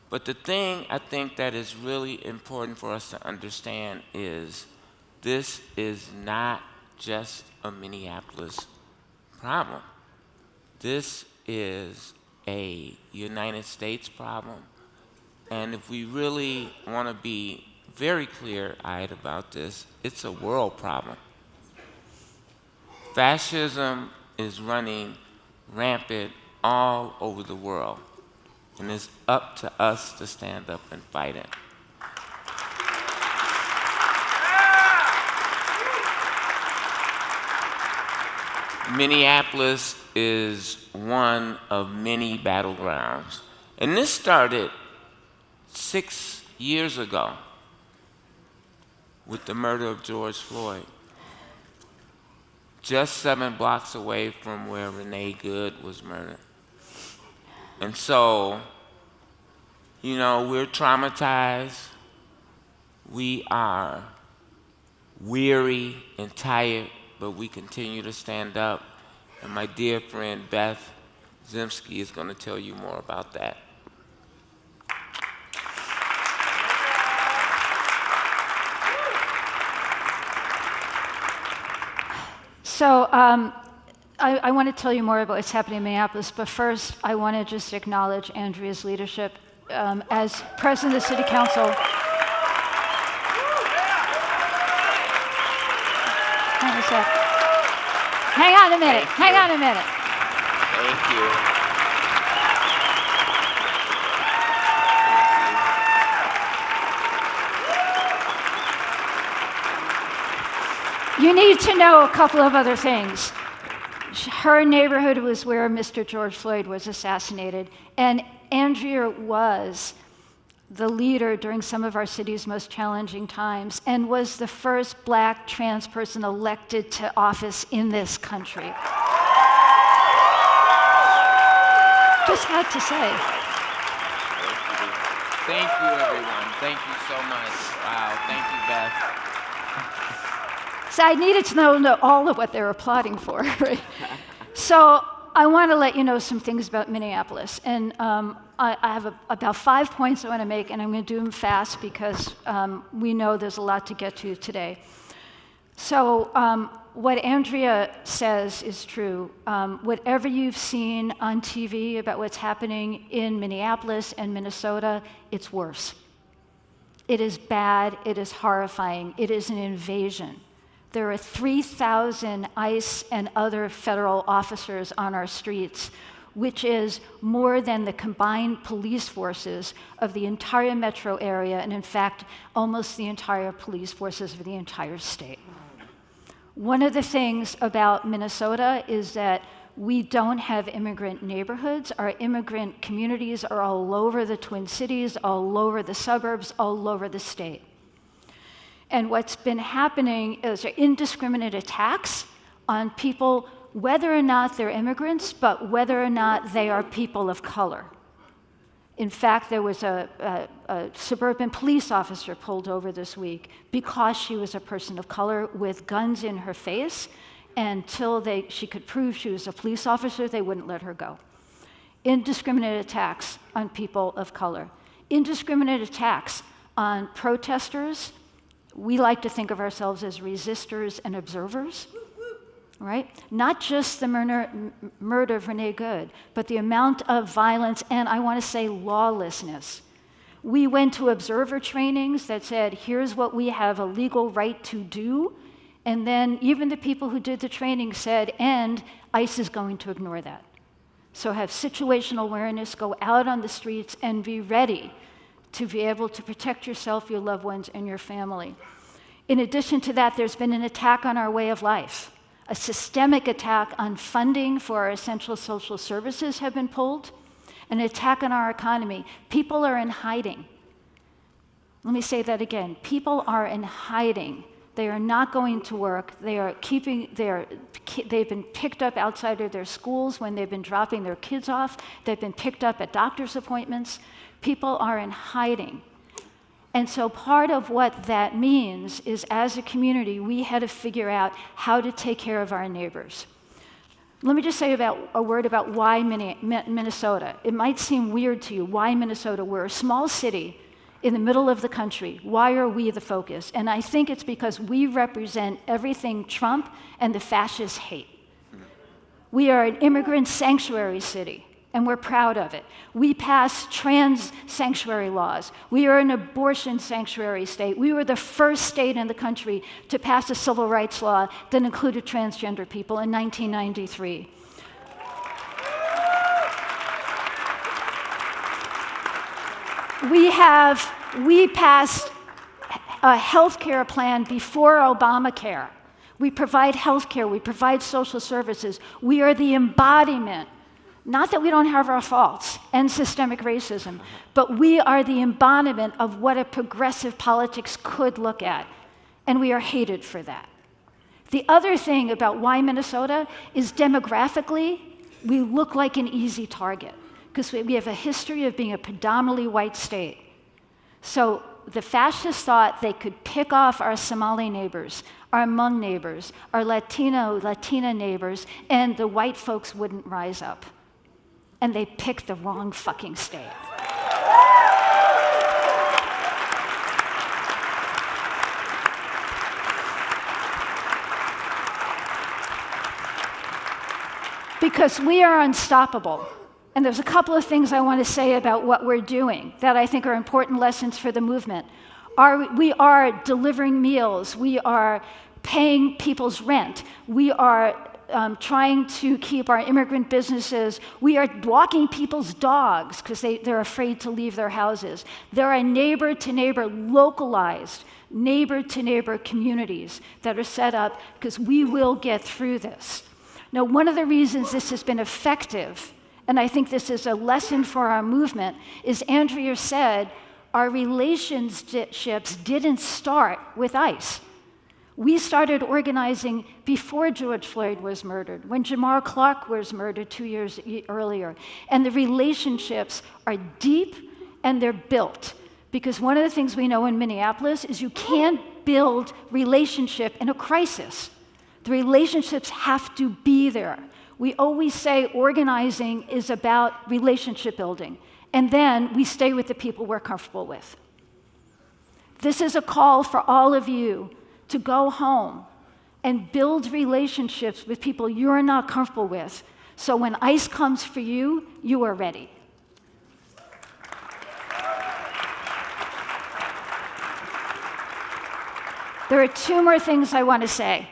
But the thing I think that is really important for us to understand is this is not just a Minneapolis problem. This is a United States problem. And if we really want to be very clear-eyed about this, it's a world problem. Fascism is running rampant all over the world, and it's up to us to stand up and fight it. Minneapolis is one of many battlegrounds, and this started 6 years ago with the murder of George Floyd, just 7 blocks away from where Renee Good was murdered. And so, you know, we're traumatized, we are weary and tired, but we continue to stand up. And my dear friend Beth Zimsky is going to tell you more about that.
So I want to tell you more about what's happening in Minneapolis, but first I want to just acknowledge Andrea's leadership as president of the City Council. Hang on a sec. Hang on a minute. Hang on a minute.
Thank you.
You need to know a couple of other things. Her neighborhood was where Mr. George Floyd was assassinated, and Andrea was the leader during some of our city's most challenging times and was the first Black trans person elected to office in this country. Just had to say.
Thank you, everyone. Thank you so much. Wow, thank you, Beth.
So I needed to know all of what they were applauding for, right? So I want to let you know some things about Minneapolis. And I have about 5 points I want to make, and I'm going to do them fast because we know there's a lot to get to today. So what Andrea says is true. Whatever you've seen on TV about what's happening in Minneapolis and Minnesota, it's worse. It is bad. It is horrifying. It is an invasion. There are 3,000 ICE and other federal officers on our streets, which is more than the combined police forces of the entire metro area, and in fact, almost the entire police forces of the entire state. One of the things about Minnesota is that we don't have immigrant neighborhoods. Our immigrant communities are all over the Twin Cities, all over the suburbs, all over the state. And what's been happening is indiscriminate attacks on people, whether or not they're immigrants, but whether or not they are people of color. In fact, there was a suburban police officer pulled over this week because she was a person of color with guns in her face. Until she could prove she was a police officer, they wouldn't let her go. Indiscriminate attacks on people of color. Indiscriminate attacks on protesters. We like to think of ourselves as resistors and observers. right? Not just the murder of Renee Good, but the amount of violence and, I want to say, lawlessness. We went to observer trainings that said, here's what we have a legal right to do, and then even the people who did the training said, and ICE is going to ignore that. So have situational awareness, go out on the streets, and be ready to be able to protect yourself, your loved ones, and your family. In addition to that, there's been an attack on our way of life. A systemic attack on funding for our essential social services have been pulled. An attack on our economy. People are in hiding. Let me say that again. People are in hiding. They are not going to work. They've been picked up outside of their schools when they've been dropping their kids off. They've been picked up at doctor's appointments. People are in hiding. And so part of what that means is, as a community, we had to figure out how to take care of our neighbors. Let me just say a word about why Minnesota. It might seem weird to you. Why Minnesota? We're a small city in the middle of the country. Why are we the focus? And I think it's because we represent everything Trump and the fascists hate. We are an immigrant sanctuary city, and we're proud of it. We pass trans sanctuary laws. We are an abortion sanctuary state. We were the first state in the country to pass a civil rights law that included transgender people in 1993. We passed a health care plan before Obamacare. We provide health care, we provide social services. We are the embodiment. Not that we don't have our faults and systemic racism, but we are the embodiment of what a progressive politics could look at, and we are hated for that. The other thing about why Minnesota is demographically, we look like an easy target, because we have a history of being a predominantly white state. So the fascists thought they could pick off our Somali neighbors, our Hmong neighbors, our Latina neighbors, and the white folks wouldn't rise up. And they picked the wrong fucking state. Because we are unstoppable. And there's a couple of things I want to say about what we're doing that I think are important lessons for the movement. We are delivering meals. We are paying people's rent. We are trying to keep our immigrant businesses. We are walking people's dogs because they're afraid to leave their houses. There are neighbor-to-neighbor, localized neighbor-to-neighbor communities that are set up because we will get through this. Now, one of the reasons this has been effective, and I think this is a lesson for our movement, is Andrea said our relationships didn't start with ICE. We started organizing before George Floyd was murdered, when Jamar Clark was murdered 2 years earlier. And the relationships are deep and they're built. Because one of the things we know in Minneapolis is you can't build relationship in a crisis. The relationships have to be there. We always say organizing is about relationship building. And then we stay with the people we're comfortable with. This is a call for all of you to go home and build relationships with people you're not comfortable with, so when ICE comes for you, you are ready. There are two more things I want to say.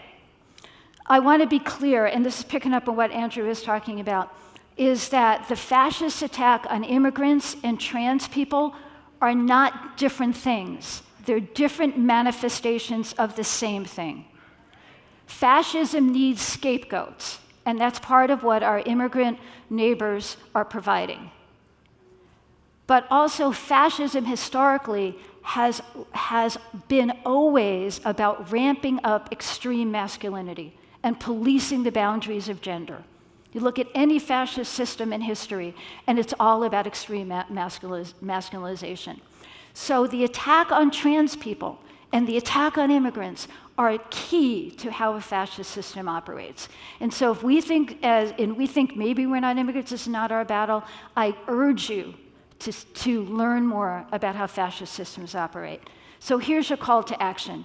I want to be clear, and this is picking up on what Andrew was talking about, is that the fascist attack on immigrants and trans people are not different things. They're different manifestations of the same thing. Fascism needs scapegoats, and that's part of what our immigrant neighbors are providing. But also, fascism historically has been always about ramping up extreme masculinity and policing the boundaries of gender. You look at any fascist system in history, and it's all about extreme masculinization. So the attack on trans people and the attack on immigrants are key to how a fascist system operates. And so if we think maybe we're not immigrants, this is not our battle, I urge you to learn more about how fascist systems operate. So here's your call to action.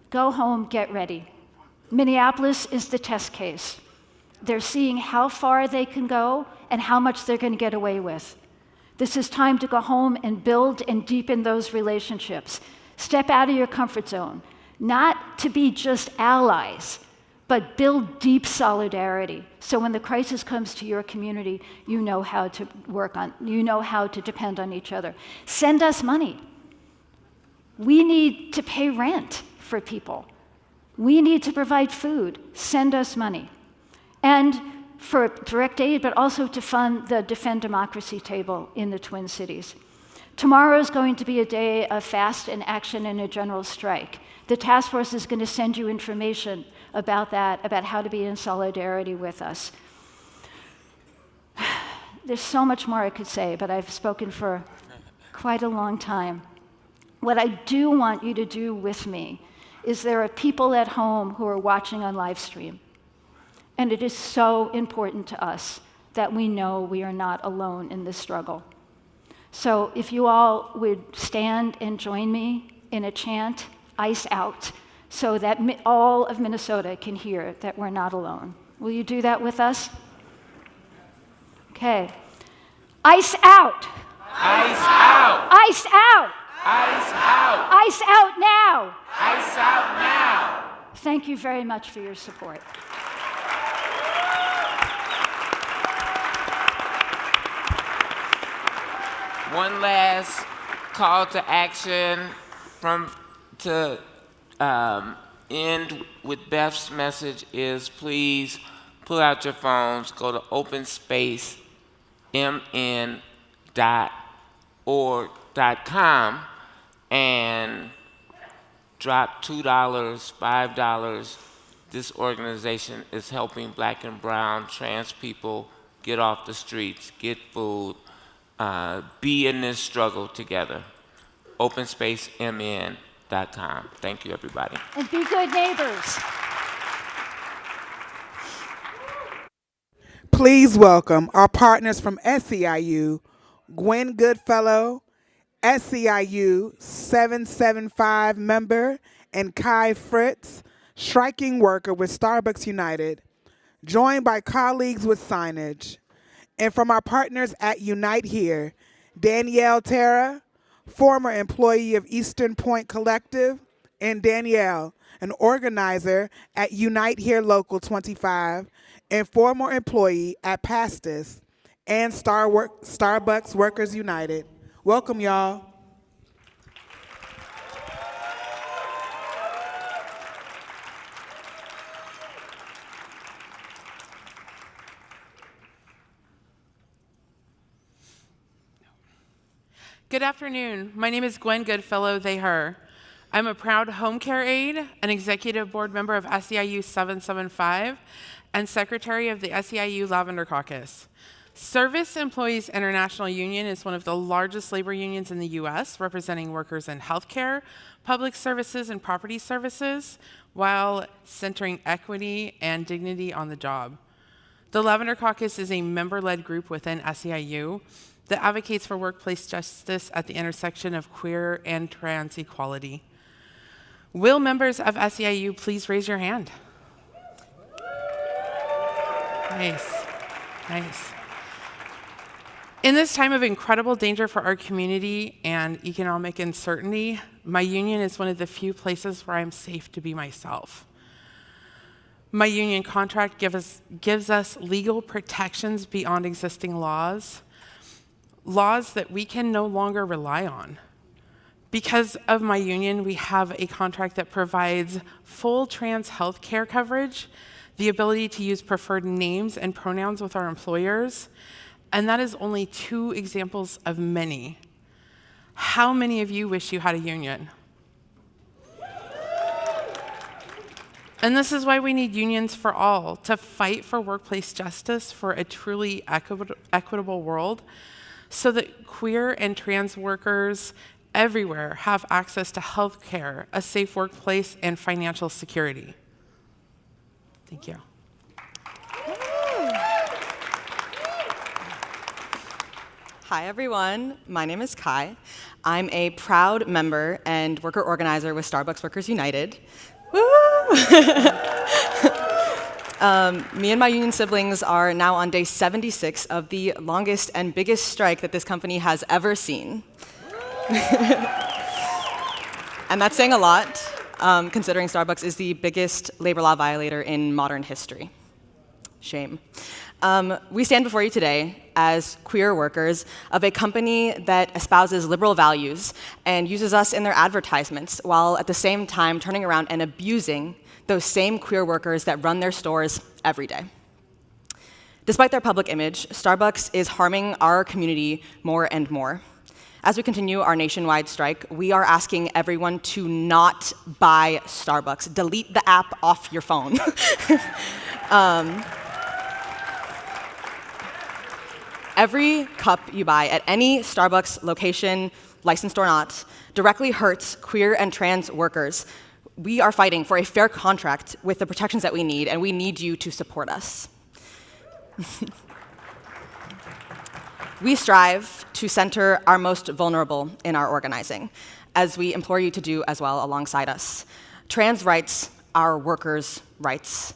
Go home, get ready. Minneapolis is the test case. They're seeing how far they can go and how much they're going to get away with. This is time to go home and build and deepen those relationships. Step out of your comfort zone, not to be just allies, but build deep solidarity. So when the crisis comes to your community, you know how to you know how to depend on each other. Send us money. We need to pay rent for people. We need to provide food. Send us money. And for direct aid, but also to fund the Defend Democracy table in the Twin Cities. Tomorrow is going to be a day of fast and action and a general strike. The task force is going to send you information about that, about how to be in solidarity with us. There's so much more I could say, but I've spoken for quite a long time. What I do want you to do with me is there are people at home who are watching on live stream. And it is so important to us that we know we are not alone in this struggle. So if you all would stand and join me in a chant, Ice Out, so that all of Minnesota can hear that we're not alone. Will you do that with us? Okay. Ice out!
Ice out!
Ice out!
Ice out!
Ice out now!
Ice out now!
Thank you very much for your support.
One last call to action to end with Beth's message is please pull out your phones, go to opensspacemn.org.com and drop $2, $5. This organization is helping Black and brown trans people get off the streets, get food, be in this struggle together. OpenSpaceMN.com. Thank you, everybody.
And be good neighbors.
Please welcome our partners from SEIU, Gwen Goodfellow, SEIU 775 member, and Kai Fritz, striking worker with Starbucks United, joined by colleagues with signage. And from our partners at Unite Here, Danielle Terra, former employee of Eastern Point Collective, and Danielle, an organizer at Unite Here Local 25, and former employee at Dahteste and Starbucks Workers United. Welcome, y'all.
Good afternoon. My name is Gwen Goodfellow, they, her. I'm a proud home care aide, an executive board member of SEIU 775, and secretary of the SEIU Lavender Caucus. Service Employees International Union is one of the largest labor unions in the U.S., representing workers in healthcare, public services, and property services, while centering equity and dignity on the job. The Lavender Caucus is a member-led group within SEIU that advocates for workplace justice at the intersection of queer and trans equality. Will members of SEIU please raise your hand? Nice, nice. In this time of incredible danger for our community and economic uncertainty, my union is one of the few places where I'm safe to be myself. My union contract gives us legal protections beyond existing laws that we can no longer rely on. Because of my union, we have a contract that provides full trans health care coverage, the ability to use preferred names and pronouns with our employers, and that is only 2 examples of many. How many of you wish you had a union? And this is why we need unions for all, to fight for workplace justice for a truly equitable world, so that queer and trans workers everywhere have access to health care, a safe workplace, and financial security. Thank you.
Hi, everyone. My name is Kai. I'm a proud member and worker organizer with Starbucks Workers United. Woo! Me and my union siblings are now on day 76 of the longest and biggest strike that this company has ever seen. And that's saying a lot, considering Starbucks is the biggest labor law violator in modern history. Shame. We stand before you today as queer workers of a company that espouses liberal values and uses us in their advertisements, while at the same time turning around and abusing those same queer workers that run their stores every day. Despite their public image, Starbucks is harming our community more and more. As we continue our nationwide strike, we are asking everyone to not buy Starbucks. Delete the app off your phone. Every cup you buy at any Starbucks location, licensed or not, directly hurts queer and trans workers. We are fighting for a fair contract with the protections that we need, and we need you to support us. We strive to center our most vulnerable in our organizing, as we implore you to do as well alongside us. Trans rights are workers' rights.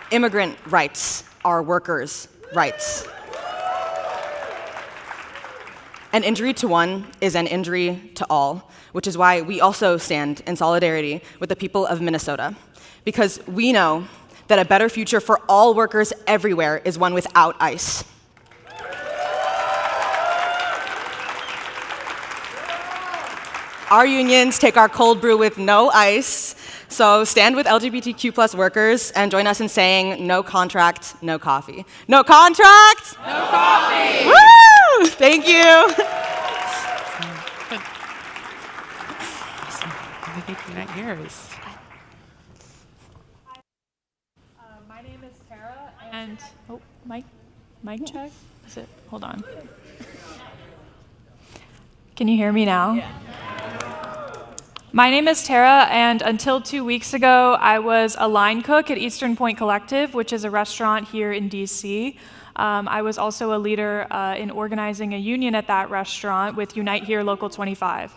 Immigrant rights are workers' rights. An injury to one is an injury to all, which is why we also stand in solidarity with the people of Minnesota, because we know that a better future for all workers everywhere is one without ICE. Our unions take our cold brew with no ice, so stand with LGBTQ+ workers and join us in saying no contract, no coffee. No contract!
No coffee!
Woo! Thank you.
I think you're not yours.
My name is Kara, and mic check. Is it? Hold on. Can you hear me now? Yeah. My name is Tara, and until 2 weeks ago, I was a line cook at Eastern Point Collective, which is a restaurant here in DC. I was also a leader in organizing a union at that restaurant with Unite Here Local 25.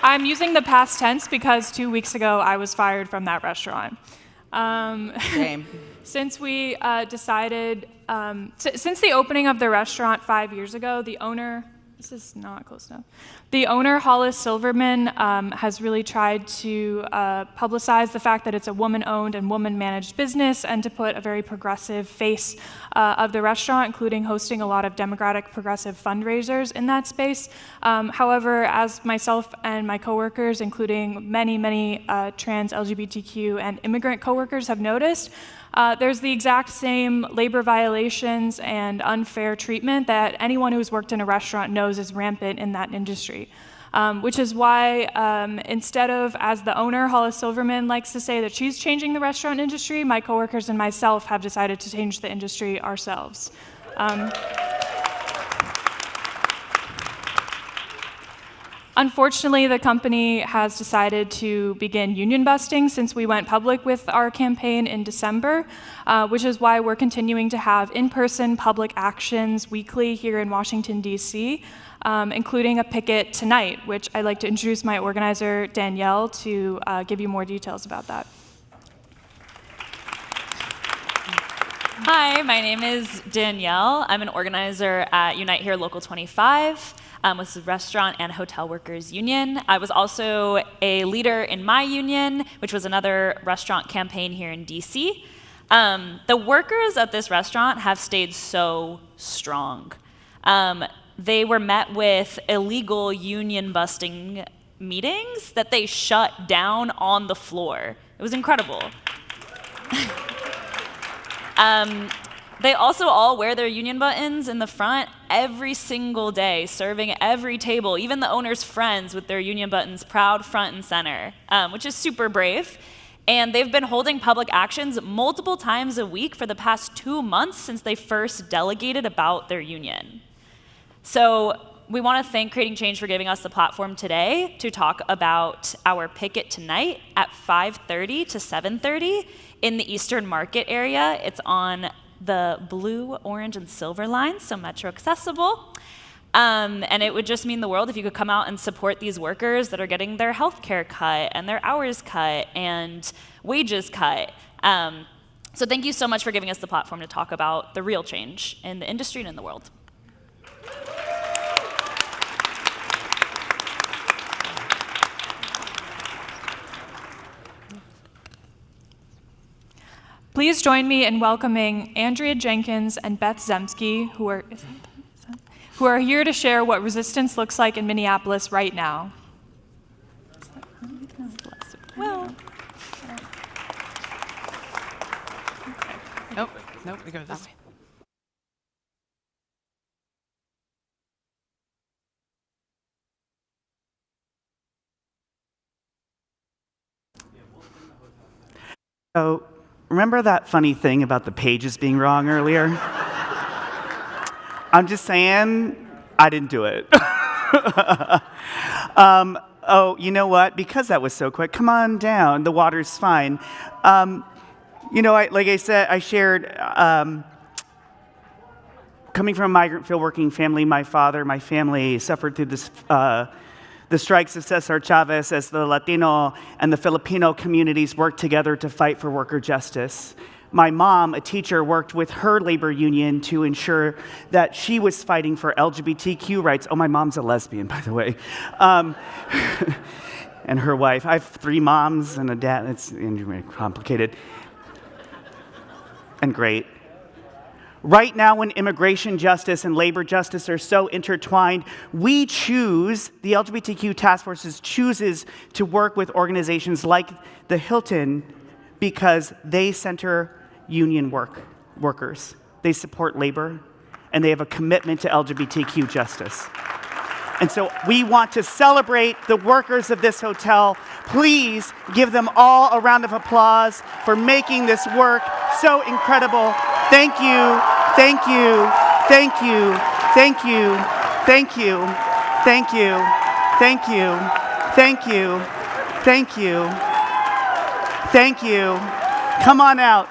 I'm using the past tense because 2 weeks ago, I was fired from that restaurant. Since we decided, since the opening of the restaurant 5 years ago, the owner, this is not close enough. The owner, Hollis Silverman, has really tried to publicize the fact that it's a woman-owned and woman-managed business, and to put a very progressive face of the restaurant, including hosting a lot of democratic progressive fundraisers in that space. However, as myself and my coworkers, including many trans, LGBTQ, and immigrant coworkers have noticed, there's the exact same labor violations and unfair treatment that anyone who's worked in a restaurant knows is rampant in that industry. Which is why instead of, as the owner, Hollis Silverman, likes to say that she's changing the restaurant industry, my coworkers and myself have decided to change the industry ourselves. Unfortunately, the company has decided to begin union busting since we went public with our campaign in December, which is why we're continuing to have in-person public actions weekly here in Washington, D.C., including a picket tonight, which I'd like to introduce my organizer, Danielle, to give you more details about that.
Hi, my name is Danielle. I'm an organizer at Unite Here Local 25. Which is the Restaurant and Hotel Workers Union. I was also a leader in my union, which was another restaurant campaign here in DC. The workers at this restaurant have stayed so strong. They were met with illegal union busting meetings that they shut down on the floor. It was incredible. They also all wear their union buttons in the front every single day, serving at every table, even the owner's friends with their union buttons proud front and center, which is super brave. And they've been holding public actions multiple times a week for the past 2 months since they first delegated about their union. So we want to thank Creating Change for giving us the platform today to talk about our picket tonight at 5:30 to 7:30 in the Eastern Market area. It's on the blue, orange, and silver lines, so metro accessible. And it would just mean the world if you could come out and support these workers that are getting their health care cut and their hours cut and wages cut. So thank you so much for giving us the platform to talk about the real change in the industry and in the world.
Please join me in welcoming Andrea Jenkins and Beth Zemsky, who are here to share what resistance looks like in Minneapolis right now.
Well. Nope, we go this way.
So, remember that funny thing about the pages being wrong earlier? I'm just saying, I didn't do it. Oh, you know what? Because that was so quick, come on down. The water's fine. You know, like I said, I shared, coming from a migrant field working family, my family suffered through this, the strikes of Cesar Chavez as the Latino and the Filipino communities worked together to fight for worker justice. My mom, a teacher, worked with her labor union to ensure that she was fighting for LGBTQ rights. Oh, my mom's a lesbian, by the way. And her wife. I have 3 moms and a dad. It's complicated. And great. Right now, when immigration justice and labor justice are so intertwined, we choose, the LGBTQ task forces chooses to work with organizations like the Hilton because they center union workers. They support labor, and they have a commitment to LGBTQ justice. And so we want to celebrate the workers of this hotel. Please give them all a round of applause for making this work so incredible. Thank you, thank you, thank you, thank you, thank you, thank you, thank you, thank you, thank you, thank you. Come on out.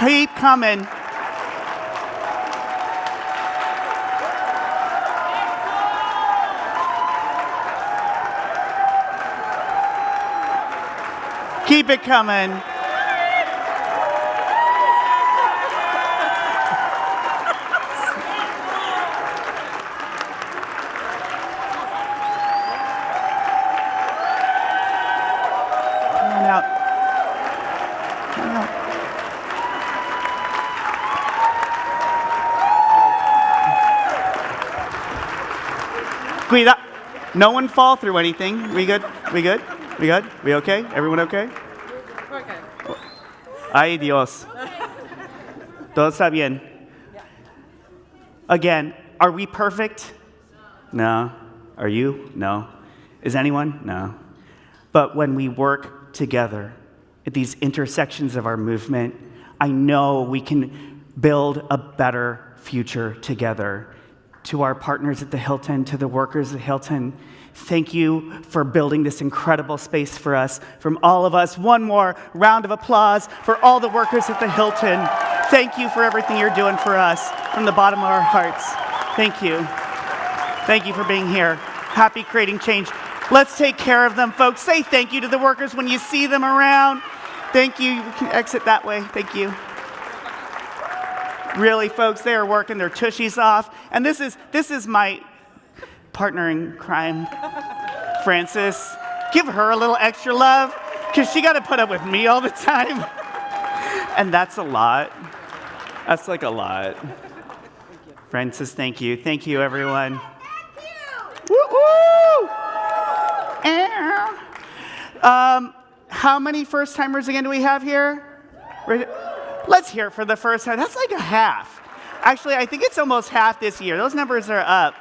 Keep coming. Keep it coming. Come on out. Come on out. Cuida. No one fall through anything. We good? We good? We good? We okay? Everyone okay?
Okay.
Ay, Dios. Todo está bien. Again, are we perfect? No. Are you? No. Is anyone? No. But when we work together at these intersections of our movement, I know we can build a better future together. To our partners at the Hilton, to the workers at Hilton, thank you for building this incredible space for us. From all of us, one more round of applause for all the workers at the Hilton. Thank you for everything you're doing for us from the bottom of our hearts. Thank you. Thank you for being here. Happy creating change. Let's take care of them, folks. Say thank you to the workers when you see them around. Thank you. You can exit that way. Thank you. Really, folks, they are working their tushies off. And this is my partner in crime, Frances. Give her a little extra love, because she got to put up with me all the time. And that's a lot. That's like a lot. Frances, thank you. Thank you, everyone. Woo-hoo! How many first-timers again do we have here? Let's hear it for the first time. That's like a half. Actually, I think it's almost half this year. Those numbers are up.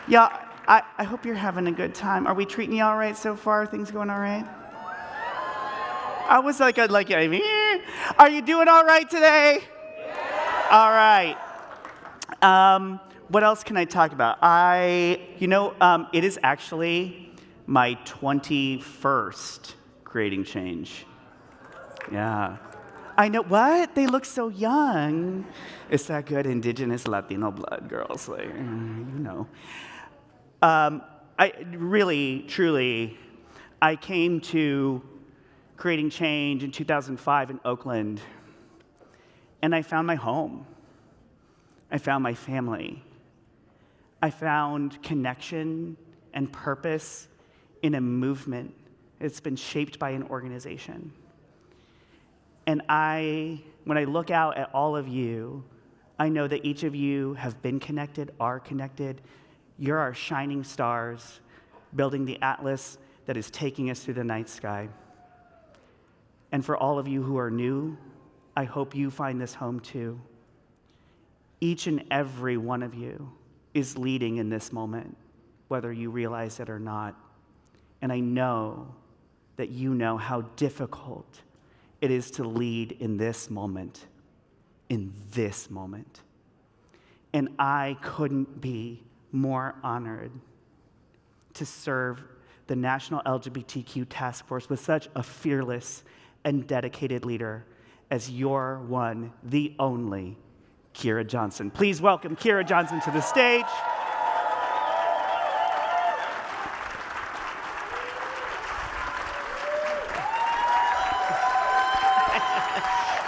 Yeah, I hope you're having a good time. Are we treating you all right so far? Things going all right? I was like, are you doing all right today? All right. What else can I talk about? It is actually my 21st creating change. Yeah. I know, what? They look so young. It's that good indigenous Latino blood, girls. Like, you know. I really, truly, I came to creating change in 2005 in Oakland, and I found my home. I found my family. I found connection and purpose in a movement. It's been shaped by an organization. And when I look out at all of you, I know that each of you have been connected, are connected. You're our shining stars, building the atlas that is taking us through the night sky. And for all of you who are new, I hope you find this home too. Each and every one of you is leading in this moment, whether you realize it or not. And I know that you know how difficult it is to lead in this moment, And I couldn't be more honored to serve the National LGBTQ Task Force with such a fearless and dedicated leader as your one, the only, Kierra Johnson. Please welcome Kierra Johnson to the stage.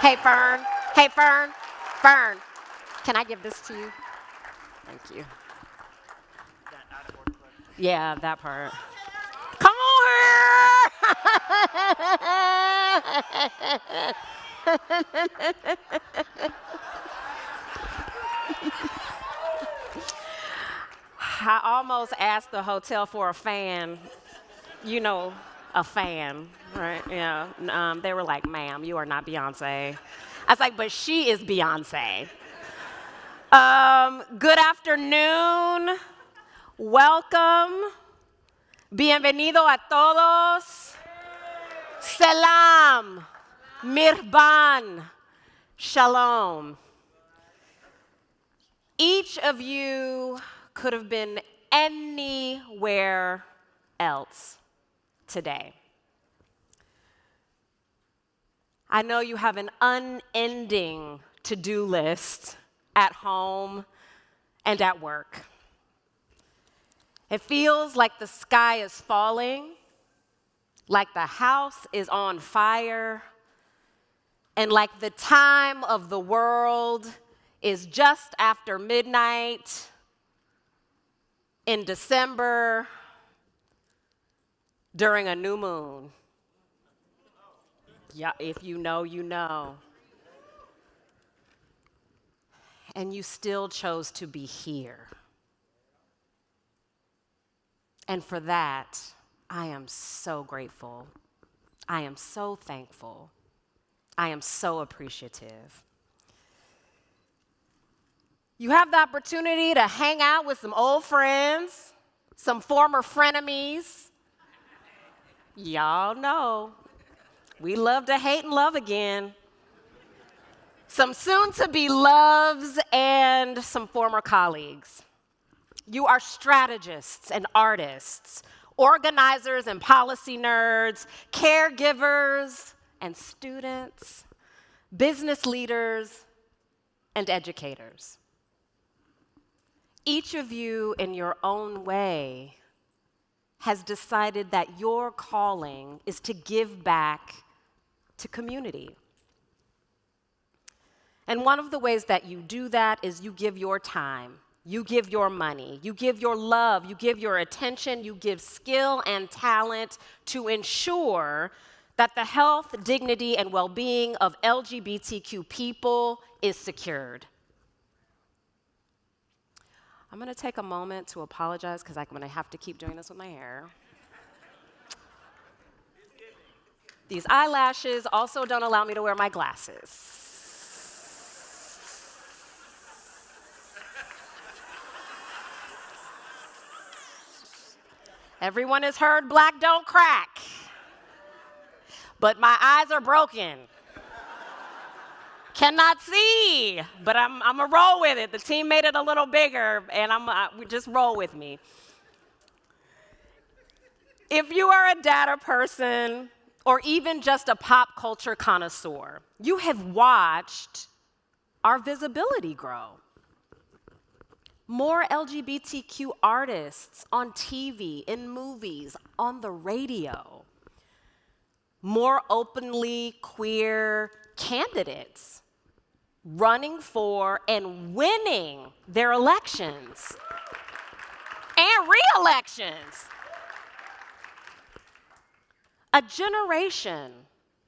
Hey, Fern. Hey, Fern. Fern, can I give this to you? Thank you. Yeah, that part. Come on here! I almost asked the hotel for a fan. You know, a fan, right? Yeah. They were like, ma'am, you are not Beyonce. I was like, but she is Beyonce. Good afternoon. Welcome. Bienvenido a todos. Selam. Mirban. Shalom. Each of you could have been anywhere else today. I know you have an unending to-do list at home and at work. It feels like the sky is falling, like the house is on fire, and like the time of the world is just after midnight in December during a new moon. Yeah, if you know, you know. And you still chose to be here. And for that, I am so grateful. I am so thankful. I am so appreciative. You have the opportunity to hang out with some old friends, some former frenemies. Y'all know, we love to hate and love again. Some soon-to-be loves and some former colleagues. You are strategists and artists, organizers and policy nerds, caregivers and students, business leaders and educators. Each of you, in your own way, has decided that your calling is to give back to community. And one of the ways that you do that is you give your time, you give your money, you give your love, you give your attention, you give skill and talent to ensure that the health, dignity, and well-being of LGBTQ people is secured. I'm going to take a moment to apologize because I'm going to have to keep doing this with my hair. These eyelashes also don't allow me to wear my glasses. Everyone has heard black don't crack, but my eyes are broken. Cannot see, but I'm gonna roll with it. The team made it a little bigger, and just roll with me. If you are a data person or even just a pop culture connoisseur, you have watched our visibility grow. More LGBTQ artists on TV, in movies, on the radio. More openly queer candidates running for and winning their elections and re-elections. A generation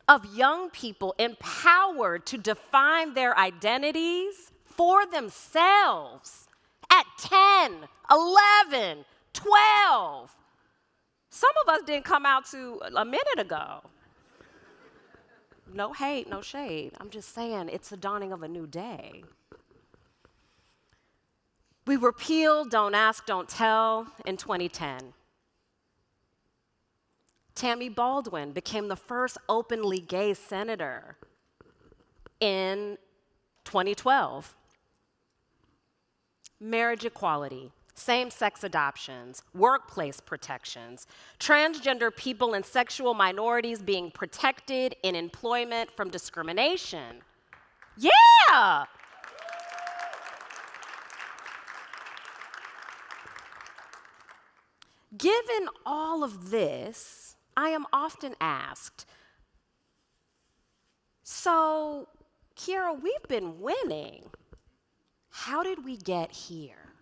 of young people empowered to define their identities for themselves at 10, 11, 12. Some of us didn't come out to a minute ago. No hate, no shade. I'm just saying it's the dawning of a new day. We repealed Don't Ask, Don't Tell in 2010. Tammy Baldwin became the first openly gay senator in 2012. Marriage equality, same-sex adoptions, workplace protections, transgender people and sexual minorities being protected in employment from discrimination. Yeah! Given all of this, I am often asked, so, Kierra, we've been winning. How did we get here?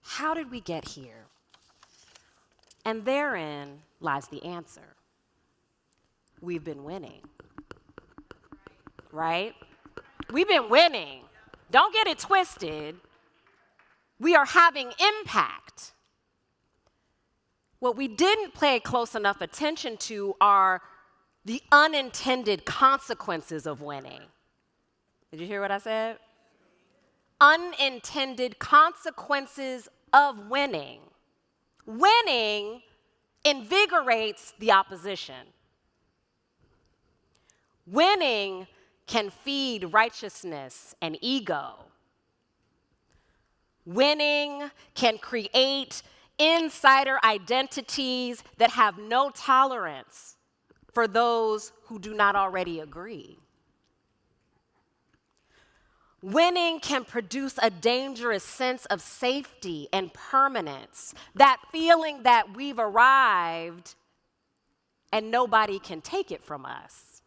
How did we get here? And therein lies the answer. We've been winning. Right? We've been winning. Don't get it twisted. We are having impact. What we didn't pay close enough attention to are the unintended consequences of winning. Did you hear what I said? Unintended consequences of winning. Winning invigorates the opposition. Winning can feed righteousness and ego. Winning can create insider identities that have no tolerance for those who do not already agree. Winning can produce a dangerous sense of safety and permanence, that feeling that we've arrived and nobody can take it from us.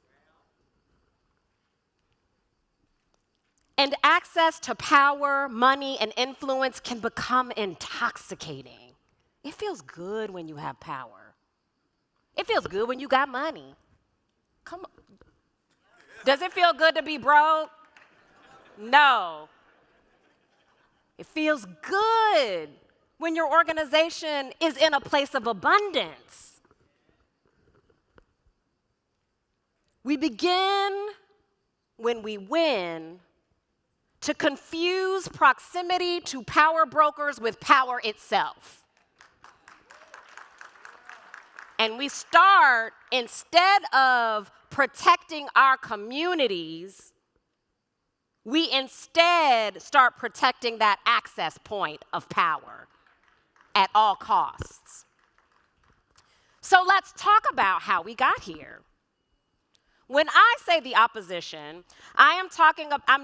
And access to power, money, and influence can become intoxicating. It feels good when you have power. It feels good when you got money. Come on. Does it feel good to be broke? No. It feels good when your organization is in a place of abundance. We begin when we win to confuse proximity to power brokers with power itself. And we start, instead of protecting our communities, we instead start protecting that access point of power at all costs. So let's talk about how we got here. When I say the opposition, I'm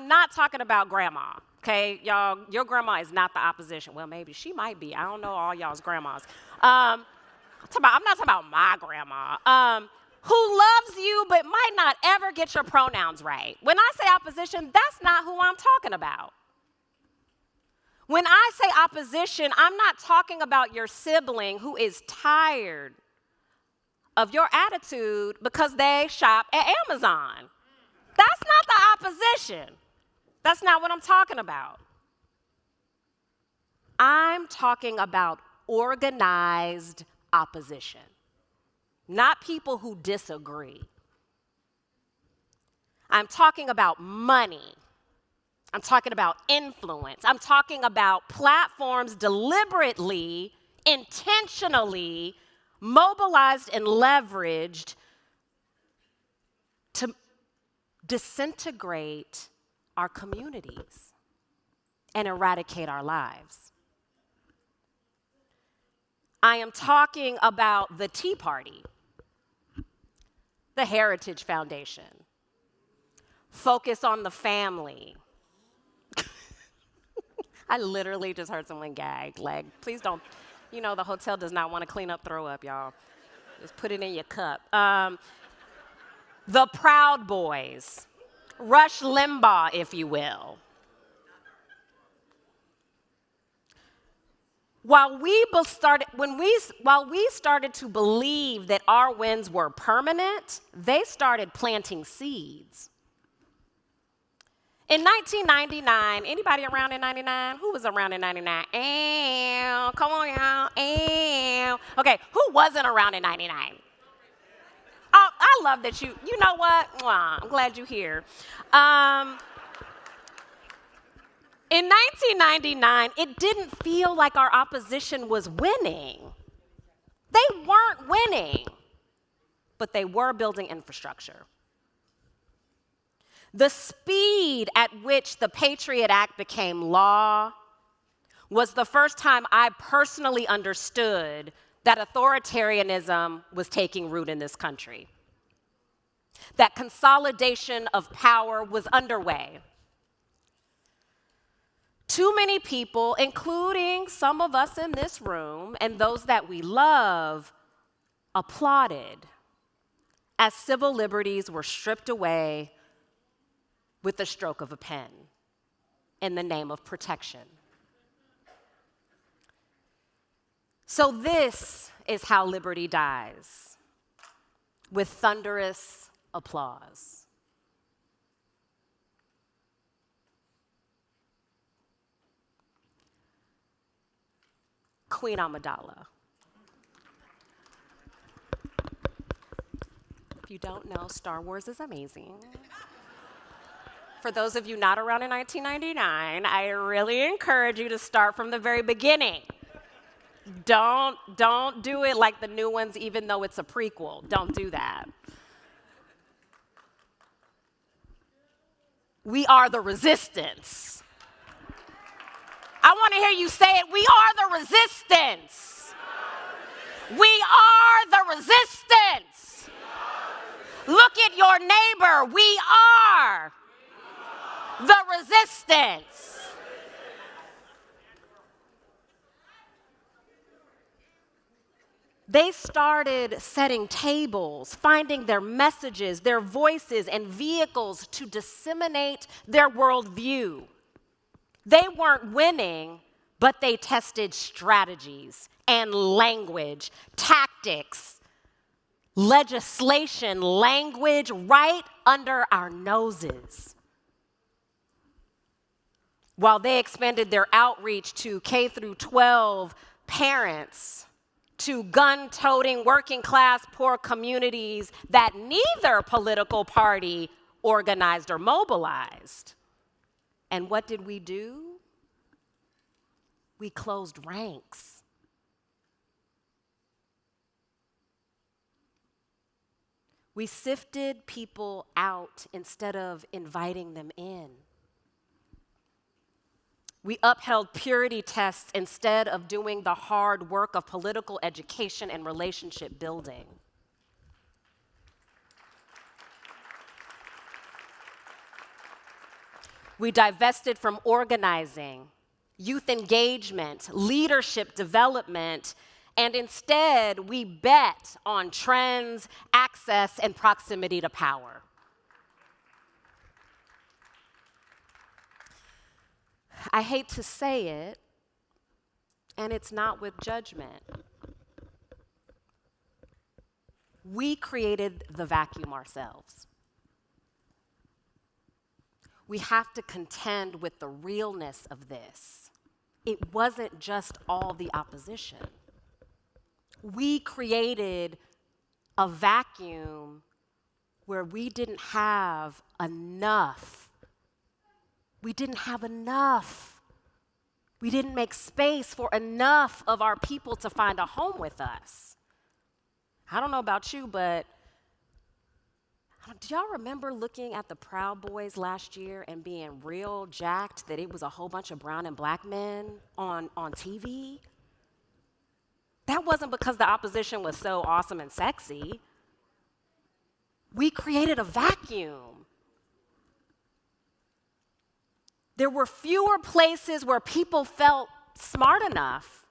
not talking about grandma, okay? Y'all, your grandma is not the opposition. Well, maybe she might be. I don't know all y'all's grandmas. I'm not talking about my grandma, who loves you but might not ever get your pronouns right. When I say opposition, that's not who I'm talking about. When I say opposition, I'm not talking about your sibling who is tired of your attitude because they shop at Amazon. That's not the opposition. That's not what I'm talking about. I'm talking about organized opposition, not people who disagree. I'm talking about money. I'm talking about influence. I'm talking about platforms deliberately, intentionally mobilized and leveraged to disintegrate our communities and eradicate our lives. I am talking about the Tea Party, the Heritage Foundation, Focus on the Family. I literally just heard someone gag. Like, please don't, you know, the hotel does not want to clean up throw up, y'all. Just put it in your cup. The Proud Boys, Rush Limbaugh, if you will. While we started to believe that our wins were permanent, they started planting seeds. In 1999, anybody around in 99? Who was around in 99? Come on, y'all. Okay, who wasn't around in 99? Oh, I love that you know what? Mwah, I'm glad you're here. In 1999, it didn't feel like our opposition was winning. They weren't winning, but they were building infrastructure. The speed at which the Patriot Act became law was the first time I personally understood that authoritarianism was taking root in this country, that consolidation of power was underway. Too many people, including some of us in this room and those that we love, applauded as civil liberties were stripped away with the stroke of a pen in the name of protection. So this is how liberty dies, with thunderous applause. Queen Amidala. If you don't know, Star Wars is amazing. For those of you not around in 1999, I really encourage you to start from the very beginning. Don't do it like the new ones, even though it's a prequel. Don't do that. We are the resistance. I want to hear you say it. We are the resistance. We are the resistance. Look at your neighbor. We are the resistance. They started setting tables, finding their messages, their voices, and vehicles to disseminate their worldview. They weren't winning, but they tested strategies and language, tactics, legislation, language right under our noses. While they expanded their outreach to K through 12 parents, to gun-toting, working-class, poor communities that neither political party organized or mobilized. And what did we do? We closed ranks. We sifted people out instead of inviting them in. We upheld purity tests instead of doing the hard work of political education and relationship building. We divested from organizing, youth engagement, leadership development, and instead we bet on trends, access, and proximity to power. I hate to say it, and it's not with judgment. We created the vacuum ourselves. We have to contend with the realness of this. It wasn't just all the opposition. We created a vacuum where we didn't have enough. We didn't have enough. We didn't make space for enough of our people to find a home with us. I don't know about you, but do y'all remember looking at the Proud Boys last year and being real jacked that it was a whole bunch of brown and black men on TV? That wasn't because the opposition was so awesome and sexy. We created a vacuum. There were fewer places where people felt smart enough,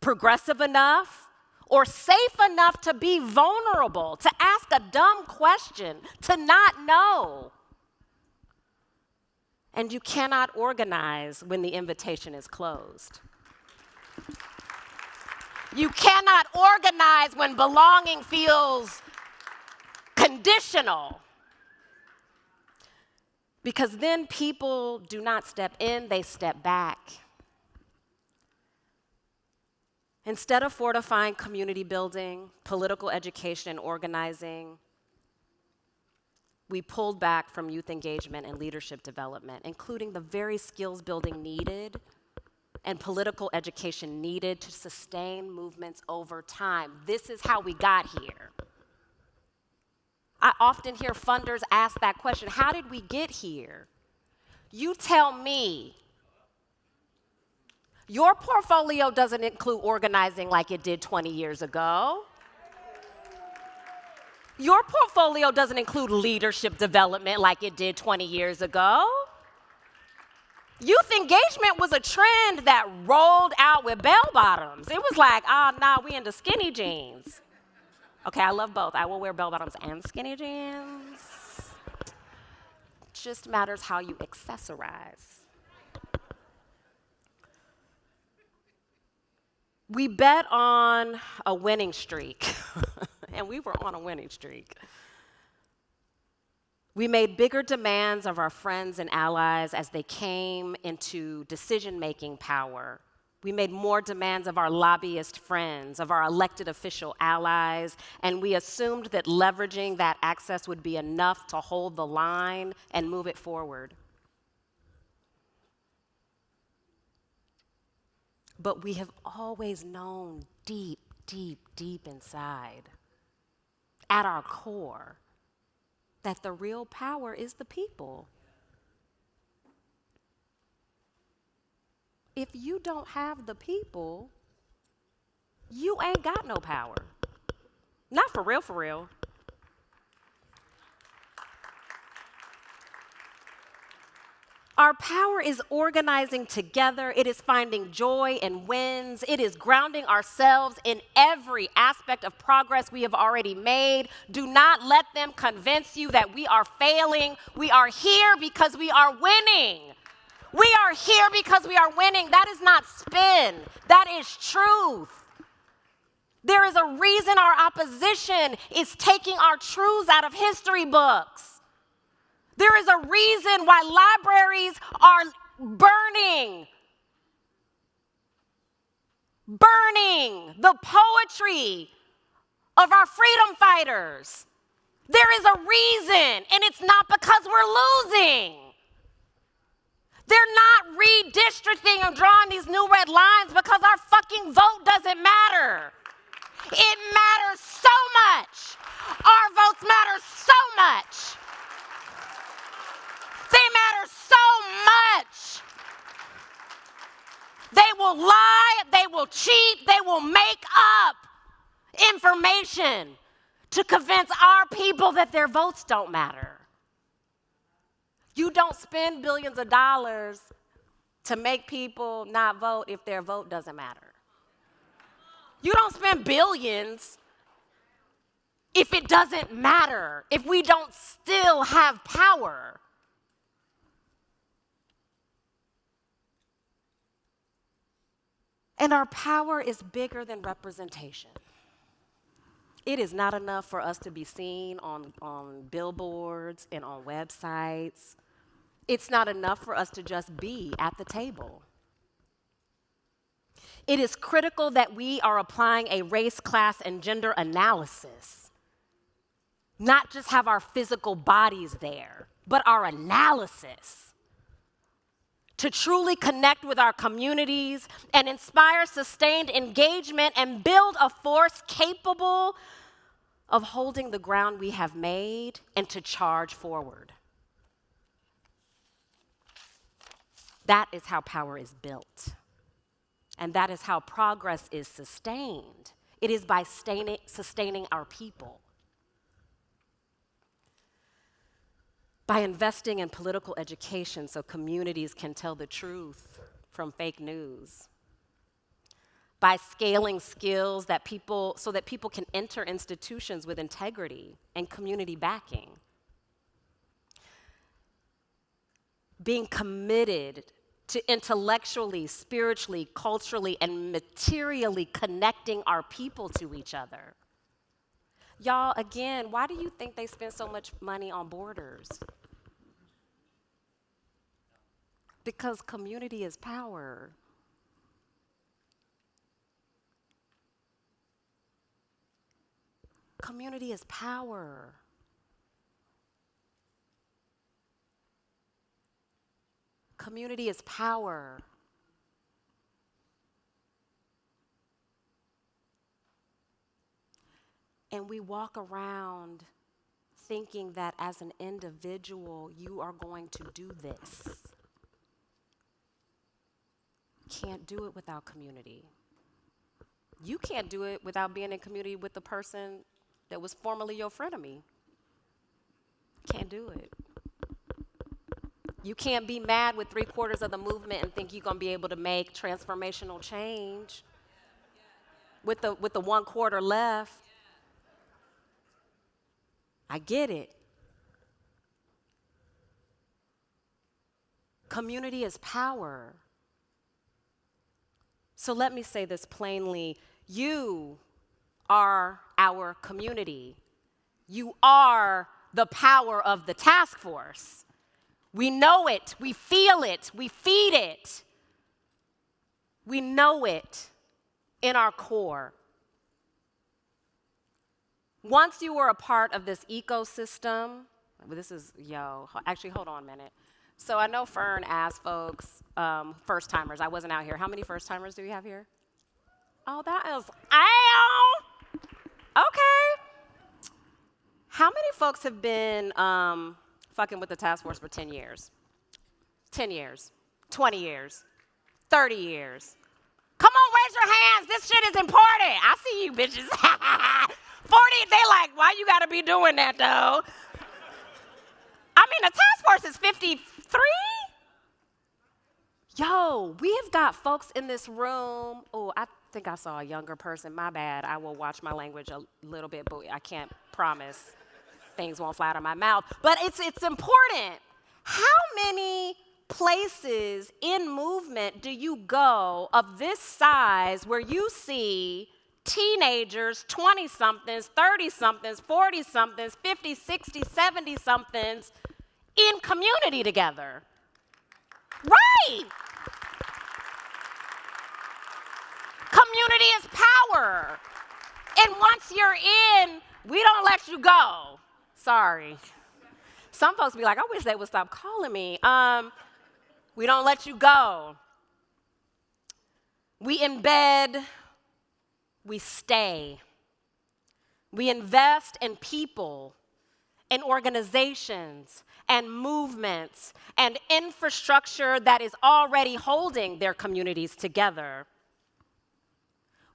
progressive enough, or safe enough to be vulnerable, to ask a dumb question, to not know. And you cannot organize when the invitation is closed. You cannot organize when belonging feels conditional. Because then people do not step in, they step back. Instead of fortifying community building, political education, and organizing, we pulled back from youth engagement and leadership development, including the very skills building needed and political education needed to sustain movements over time. This is how we got here. I often hear funders ask that question, how did we get here? You tell me. Your portfolio doesn't include organizing like it did 20 years ago. Your portfolio doesn't include leadership development like it did 20 years ago. Youth engagement was a trend that rolled out with bell bottoms. It was like, we into skinny jeans. Okay, I love both. I will wear bell bottoms and skinny jeans. Just matters how you accessorize. We bet on a winning streak, and we were on a winning streak. We made bigger demands of our friends and allies as they came into decision-making power. We made more demands of our lobbyist friends, of our elected official allies, and we assumed that leveraging that access would be enough to hold the line and move it forward. But we have always known deep, deep, deep inside, at our core, that the real power is the people. If you don't have the people, you ain't got no power. Not for real, for real. Our power is organizing together. It is finding joy in wins. It is grounding ourselves in every aspect of progress we have already made. Do not let them convince you that we are failing. We are here because we are winning. We are here because we are winning. That is not spin. That is truth. There is a reason our opposition is taking our truths out of history books. There is a reason why libraries are burning the poetry of our freedom fighters. There is a reason, and it's not because we're losing. They're not redistricting and drawing these new red lines because our fucking vote doesn't matter. It matters so much. Our votes matter so much. They matter so much. They will lie, they will cheat, they will make up information to convince our people that their votes don't matter. You don't spend billions of dollars to make people not vote if their vote doesn't matter. You don't spend billions if it doesn't matter, if we don't still have power. And our power is bigger than representation. It is not enough for us to be seen on billboards and on websites. It's not enough for us to just be at the table. It is critical that we are applying a race, class, and gender analysis. Not just have our physical bodies there, but our analysis. To truly connect with our communities and inspire sustained engagement and build a force capable of holding the ground we have made and to charge forward. That is how power is built. And that is how progress is sustained. It is by sustaining our people. By investing in political education so communities can tell the truth from fake news. By scaling skills so that people can enter institutions with integrity and community backing. Being committed to intellectually, spiritually, culturally, and materially connecting our people to each other. Y'all, again, why do you think they spend so much money on borders? Because community is power. Community is power. Community is power. And we walk around thinking that as an individual, you are going to do this. Can't do it without community. You can't do it without being in community with the person that was formerly your frenemy. Can't do it. You can't be mad with 3/4 of the movement and think you're going to be able to make transformational change with the 1/4 left. I get it. Community is power. So let me say this plainly. You are our community. You are the power of the task force. We know it, we feel it, we feed it. We know it in our core. Once you were a part of this ecosystem, actually, hold on a minute. So I know Fern asked folks, first-timers, I wasn't out here. How many first-timers do we have here? Oh, that is, okay. How many folks have been fucking with the task force for 10 years? 10 years, 20 years, 30 years. Come on, raise your hands. This shit is important. I see you bitches. 40, they like, why you gotta be doing that though? I mean, the task force is 53? Yo, we have got folks in this room. Oh, I think I saw a younger person. My bad. I will watch my language a little bit, but I can't promise things won't fly out of my mouth. But it's important. How many places in movement do you go of this size where you see teenagers, 20-somethings, 30-somethings, 40-somethings, 50, 60, 70-somethings in community together? Right. Community is power. And once you're in, we don't let you go. Sorry. Some folks be like, I wish they would stop calling me. We don't let you go. We embed, we stay. We invest in people, in organizations, and movements, and infrastructure that is already holding their communities together.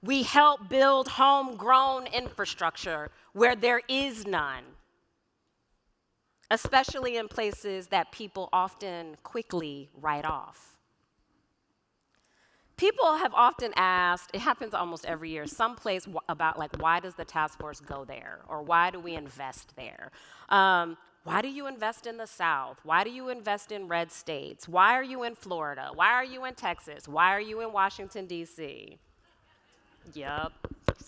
We help build homegrown infrastructure where there is none, especially in places that people often quickly write off. People have often asked, it happens almost every year, someplace about like, why does the task force go there? Or why do we invest there? Why do you invest in the South? Why do you invest in red states? Why are you in Florida? Why are you in Texas? Why are you in Washington, D.C.? Yep,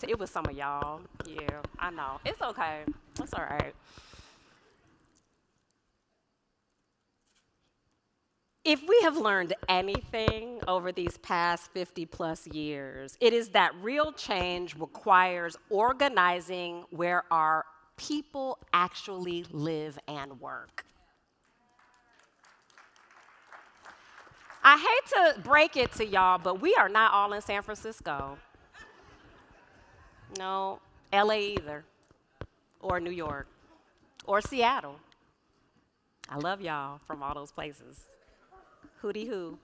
it was some of y'all. Yeah, I know. It's okay. It's all right. If we have learned anything over these past 50+ years, it is that real change requires organizing where our people actually live and work. I hate to break it to y'all, but we are not all in San Francisco. No, LA either, or New York, or Seattle. I love y'all from all those places. Hootie hoo.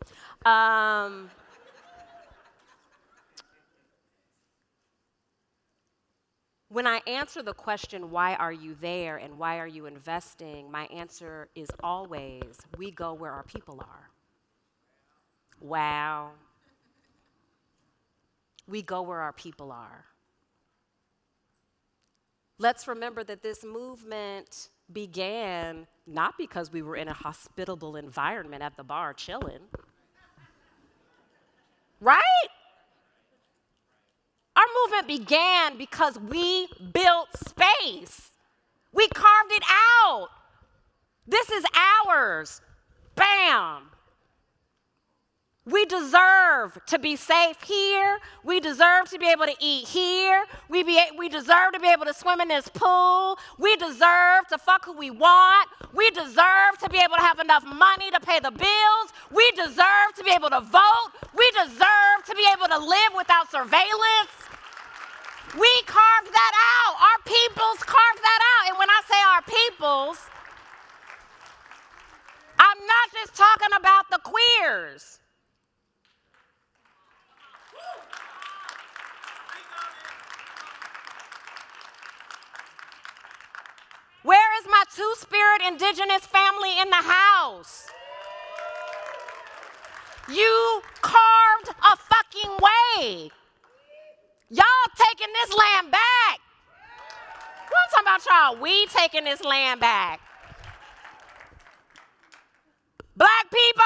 When I answer the question, why are you there and why are you investing, my answer is always, we go where our people are. Wow. We go where our people are. Let's remember that this movement began not because we were in a hospitable environment at the bar chilling, right? Our movement began because we built space. We carved it out. This is ours. Bam. We deserve to be safe here. We deserve to be able to eat here. We deserve to be able to swim in this pool. We deserve to fuck who we want. We deserve to be able to have enough money to pay the bills. We deserve to be able to vote. We deserve to be able to live without surveillance. We carved that out. Our peoples carved that out. And when I say our peoples, I'm not just talking about the queers. Where is my two-spirit indigenous family in the house? You carved a fucking way. Y'all taking this land back. What I'm talking about, y'all? We taking this land back. Black people!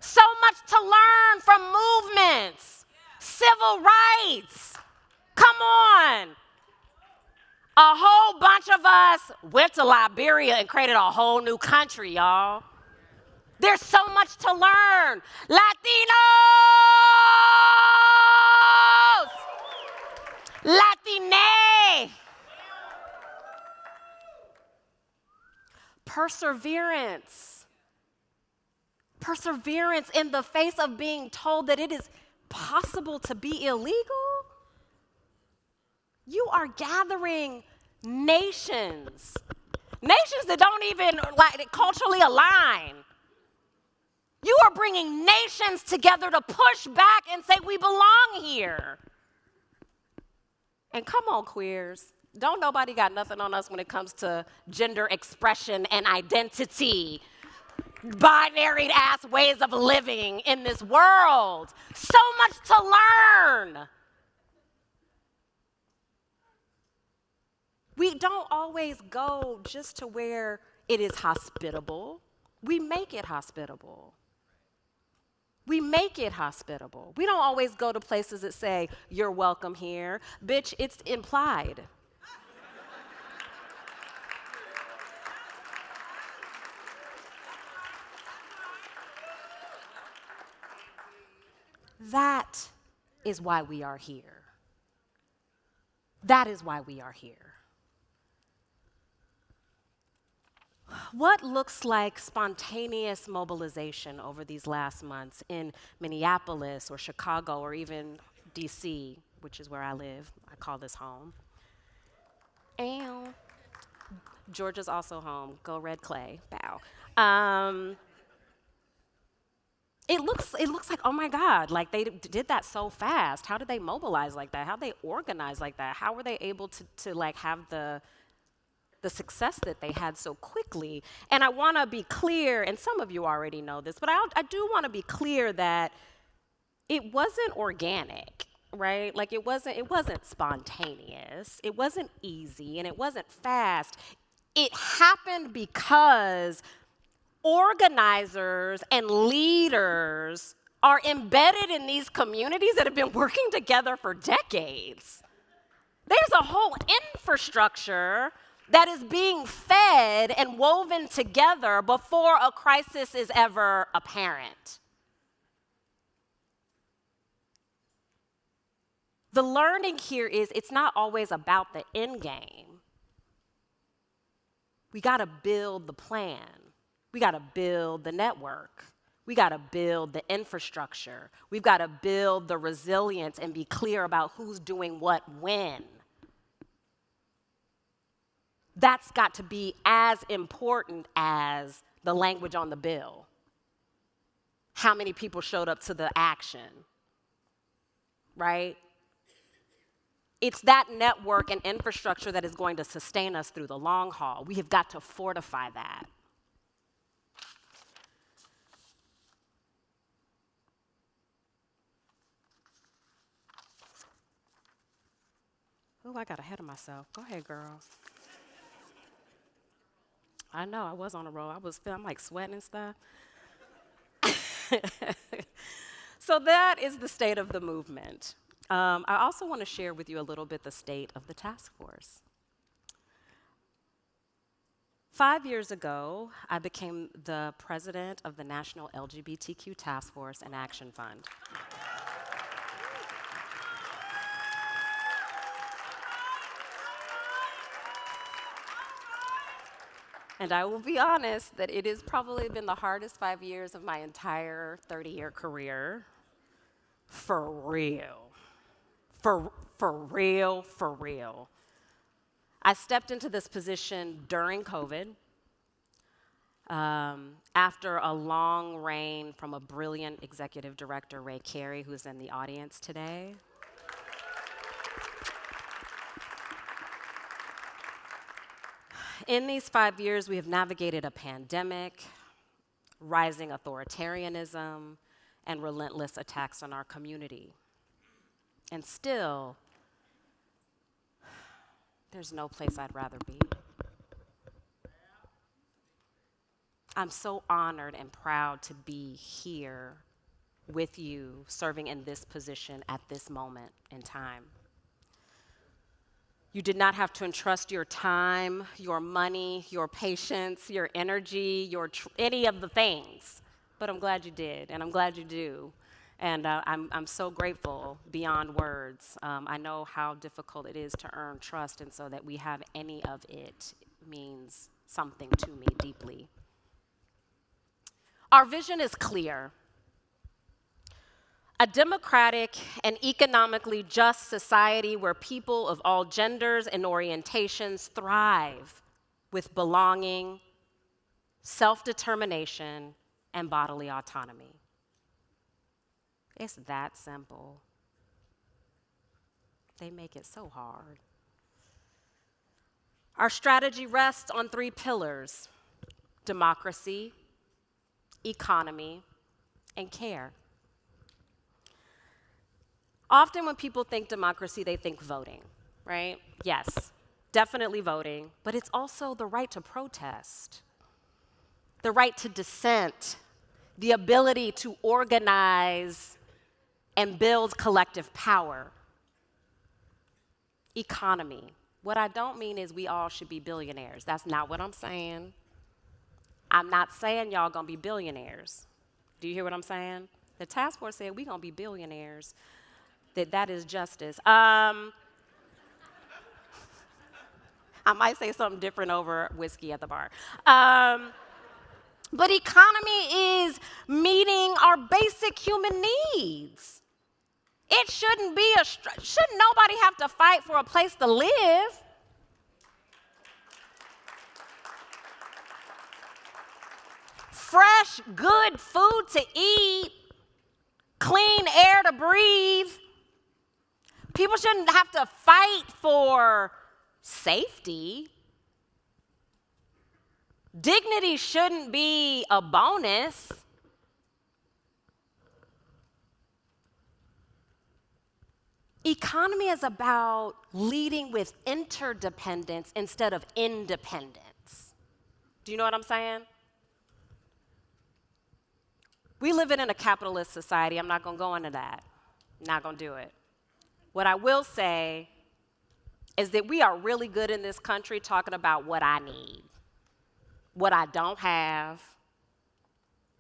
So much to learn from movements. Civil rights. Come on. A whole bunch of us went to Liberia and created a whole new country, y'all. There's so much to learn. Latinos! Latine! Perseverance. Perseverance in the face of being told that it is possible to be illegal. You are gathering nations. Nations that don't even culturally align. You are bringing nations together to push back and say we belong here. And come on, queers. Don't nobody got nothing on us when it comes to gender expression and identity. Binary ass ways of living in this world. So much to learn. We don't always go just to where it is hospitable. We make it hospitable. We make it hospitable. We don't always go to places that say, you're welcome here. Bitch, it's implied. That is why we are here. That is why we are here. What looks like spontaneous mobilization over these last months in Minneapolis or Chicago or even DC, which is where I live, I call this home. And Georgia's also home, go Red Clay, bow. It looks like, oh my God, like they did that so fast. How did they mobilize like that? How did they organize like that? How were they able to like have the success that they had so quickly? And I want to be clear, and some of you already know this, but I do want to be clear that it wasn't organic, right? Like it wasn't spontaneous, it wasn't easy, and it wasn't fast. It happened because organizers and leaders are embedded in these communities that have been working together for decades. There's a whole infrastructure that is being fed and woven together before a crisis is ever apparent. The learning here is it's not always about the end game. We gotta build the plan. We gotta build the network. We gotta build the infrastructure. We've gotta build the resilience and be clear about who's doing what when. That's got to be as important as the language on the bill. how many people showed up to the action, right? It's that network and infrastructure that is going to sustain us through the long haul. We have got to fortify that. Oh, I got ahead of myself. Go ahead, girl. I know, I was on a roll. I'm like sweating and stuff. So that is the state of the movement. I also want to share with you a little bit the state of the task force. 5 years ago, I became the president of the National LGBTQ Task Force and Action Fund. And I will be honest that it has probably been the hardest 5 years of my entire 30-year career. For real. For real, for real. I stepped into this position during COVID, after a long reign from a brilliant executive director, Ray Carey, who's in the audience today. In these 5 years, we have navigated a pandemic, rising authoritarianism, and relentless attacks on our community. And still, there's no place I'd rather be. I'm so honored and proud to be here with you, serving in this position at this moment in time. You did not have to entrust your time, your money, your patience, your energy, any of the things. But I'm glad you did, and I'm glad you do. And I'm so grateful beyond words. I know how difficult it is to earn trust, and so that we have any of it means something to me deeply. Our vision is clear. A democratic and economically just society where people of all genders and orientations thrive with belonging, self-determination, and bodily autonomy. It's that simple. They make it so hard. Our strategy rests on 3 pillars: democracy, economy, and care. Often when people think democracy, they think voting, right? Yes, definitely voting, but it's also the right to protest, the right to dissent, the ability to organize and build collective power. Economy. What I don't mean is we all should be billionaires. That's not what I'm saying. I'm not saying y'all gonna be billionaires. Do you hear what I'm saying? The task force said we gonna be billionaires. That is justice. I might say something different over whiskey at the bar. But economy is meeting our basic human needs. It shouldn't nobody have to fight for a place to live. Fresh, good food to eat, clean air to breathe. People shouldn't have to fight for safety. Dignity shouldn't be a bonus. Economy is about leading with interdependence instead of independence. Do you know what I'm saying? We live in a capitalist society. I'm not going to go into that. Not going to do it. What I will say is that we are really good in this country talking about what I need, what I don't have,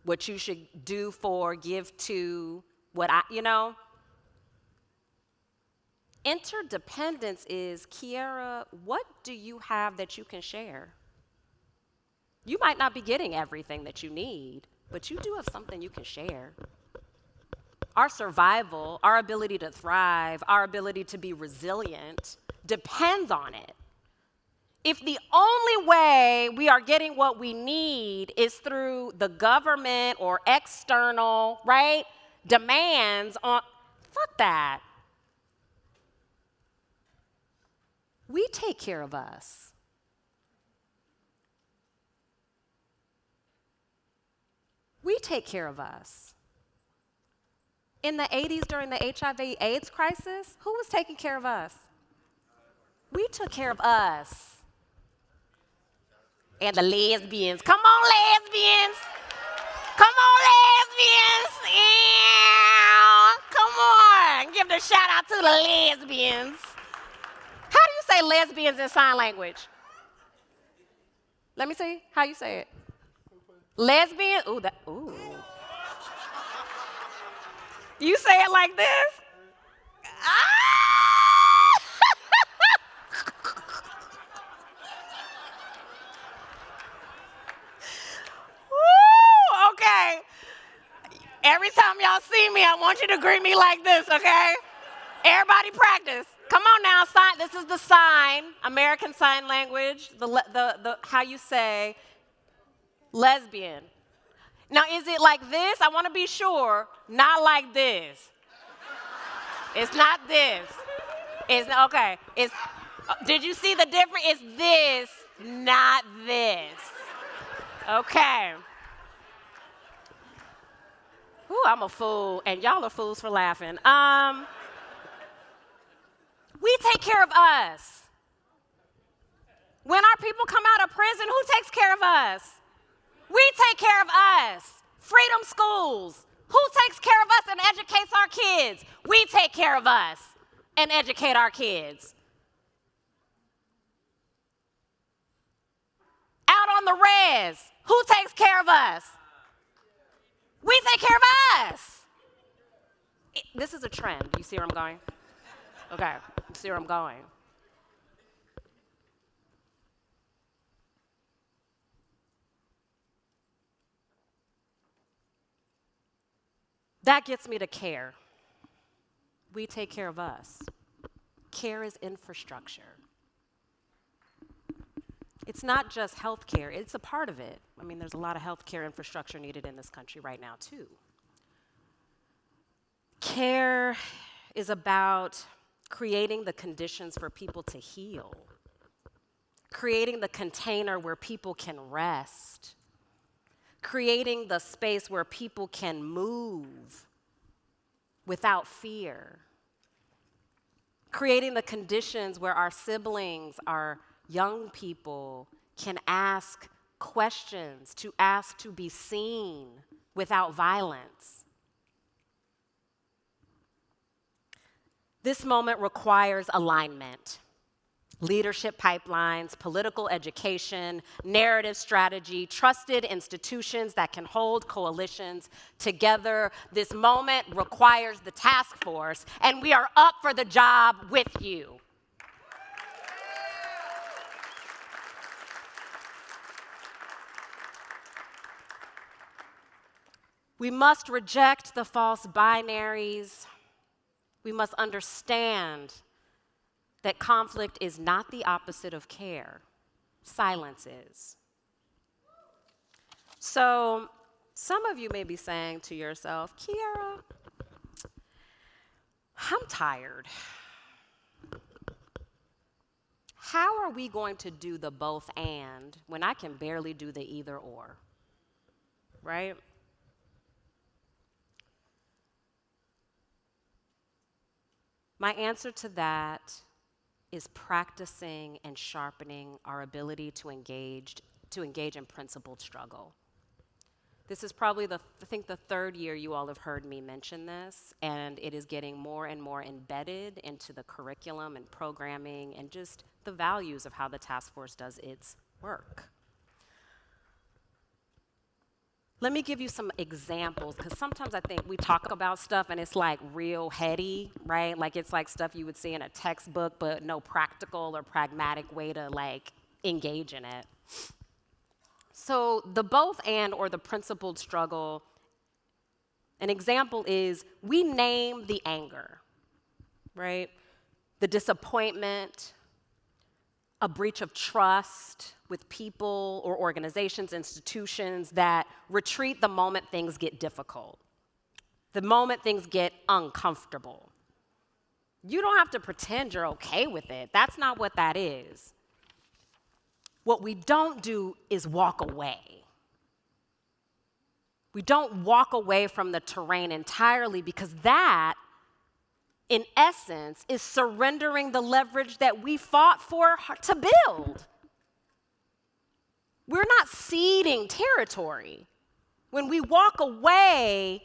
what you should do for, give to, Interdependence is, Kierra, what do you have that you can share? You might not be getting everything that you need, but you do have something you can share. Our survival, our ability to thrive, our ability to be resilient depends on it. if the only way we are getting what we need is through the government or external, right, demands on, fuck that. We take care of us. We take care of us. In the 80s, during the HIV/AIDS crisis, who was taking care of us? We took care of us. And the lesbians. Come on, lesbians. Come on, lesbians. Yeah. Come on. Give the shout out to the lesbians. How do you say lesbians in sign language? Let me see. How you say it? Lesbian? Ooh, that, ooh. You say it like this? Ah! Woo, okay. Every time y'all see me, I want you to greet me like this, okay? Everybody practice. Come on now, sign. This is the sign, American Sign Language, the how you say lesbian. Now, is it like this? I want to be sure. Not like this. It's not this. It's okay. It's. Did you see the difference? It's this, not this. Okay. Ooh, I'm a fool, and y'all are fools for laughing. We take care of us. When our people come out of prison, who takes care of us? We take care of us. Freedom schools. Who takes care of us and educates our kids? We take care of us and educate our kids. Out on the res, who takes care of us? We take care of us. This is a trend. You see where I'm going? Okay, you see where I'm going? That gets me to care. We take care of us. Care is infrastructure. It's not just health care, it's a part of it. I mean, there's a lot of health care infrastructure needed in this country right now, too. Care is about creating the conditions for people to heal, creating the container where people can rest, creating the space where people can move without fear, creating the conditions where our siblings, our young people can ask questions, to ask to be seen without violence. This moment requires alignment. Leadership pipelines, political education, narrative strategy, trusted institutions that can hold coalitions together. This moment requires the task force, and we are up for the job with you. We must reject the false binaries. We must understand that conflict is not the opposite of care. Silence is. So, some of you may be saying to yourself, Kierra, I'm tired. How are we going to do the both and when I can barely do the either or? Right? My answer to that is practicing and sharpening our ability to engage in principled struggle. This is probably the third year you all have heard me mention this, and it is getting more and more embedded into the curriculum and programming and just the values of how the task force does its work. Let me give you some examples, because sometimes I think we talk about stuff and it's like real heady, right? Like it's like stuff you would see in a textbook, but no practical or pragmatic way to like engage in it. So the both and or the principled struggle, an example is we name the anger, right? The disappointment, a breach of trust with people or organizations, institutions that retreat the moment things get difficult, the moment things get uncomfortable. You don't have to pretend you're okay with it. That's not what that is. What we don't do is walk away. We don't walk away from the terrain entirely, because that, in essence, is surrendering the leverage that we fought for to build. We're not ceding territory. When we walk away,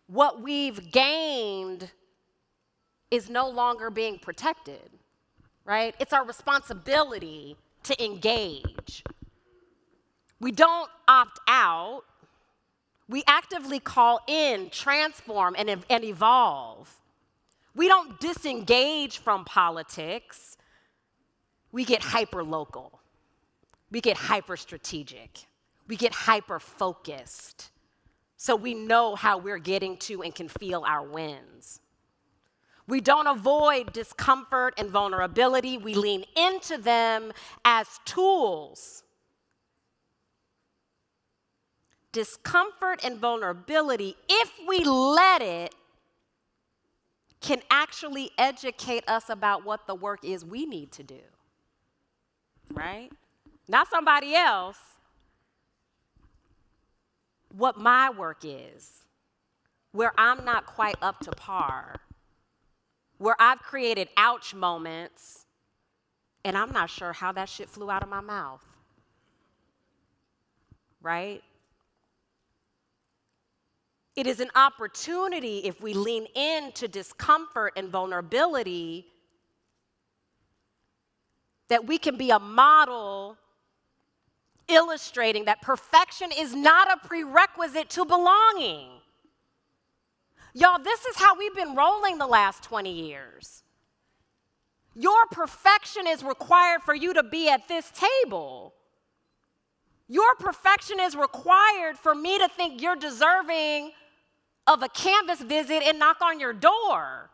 what we've gained is no longer being protected, right? It's our responsibility to engage. We don't opt out. We actively call in, transform, and evolve. We don't disengage from politics. We get hyper-local. We get hyper-strategic. We get hyper-focused. So we know how we're getting to and can feel our wins. We don't avoid discomfort and vulnerability. We lean into them as tools. Discomfort and vulnerability, if we let it, can actually educate us about what the work is we need to do, right? Not somebody else. What my work is, where I'm not quite up to par, where I've created ouch moments, and I'm not sure how that shit flew out of my mouth, right? It is an opportunity, if we lean into discomfort and vulnerability, that we can be a model illustrating that perfection is not a prerequisite to belonging. Y'all, this is how we've been rolling the last 20 years. Your perfection is required for you to be at this table. Your perfection is required for me to think you're deserving of a canvas visit and knock on your door.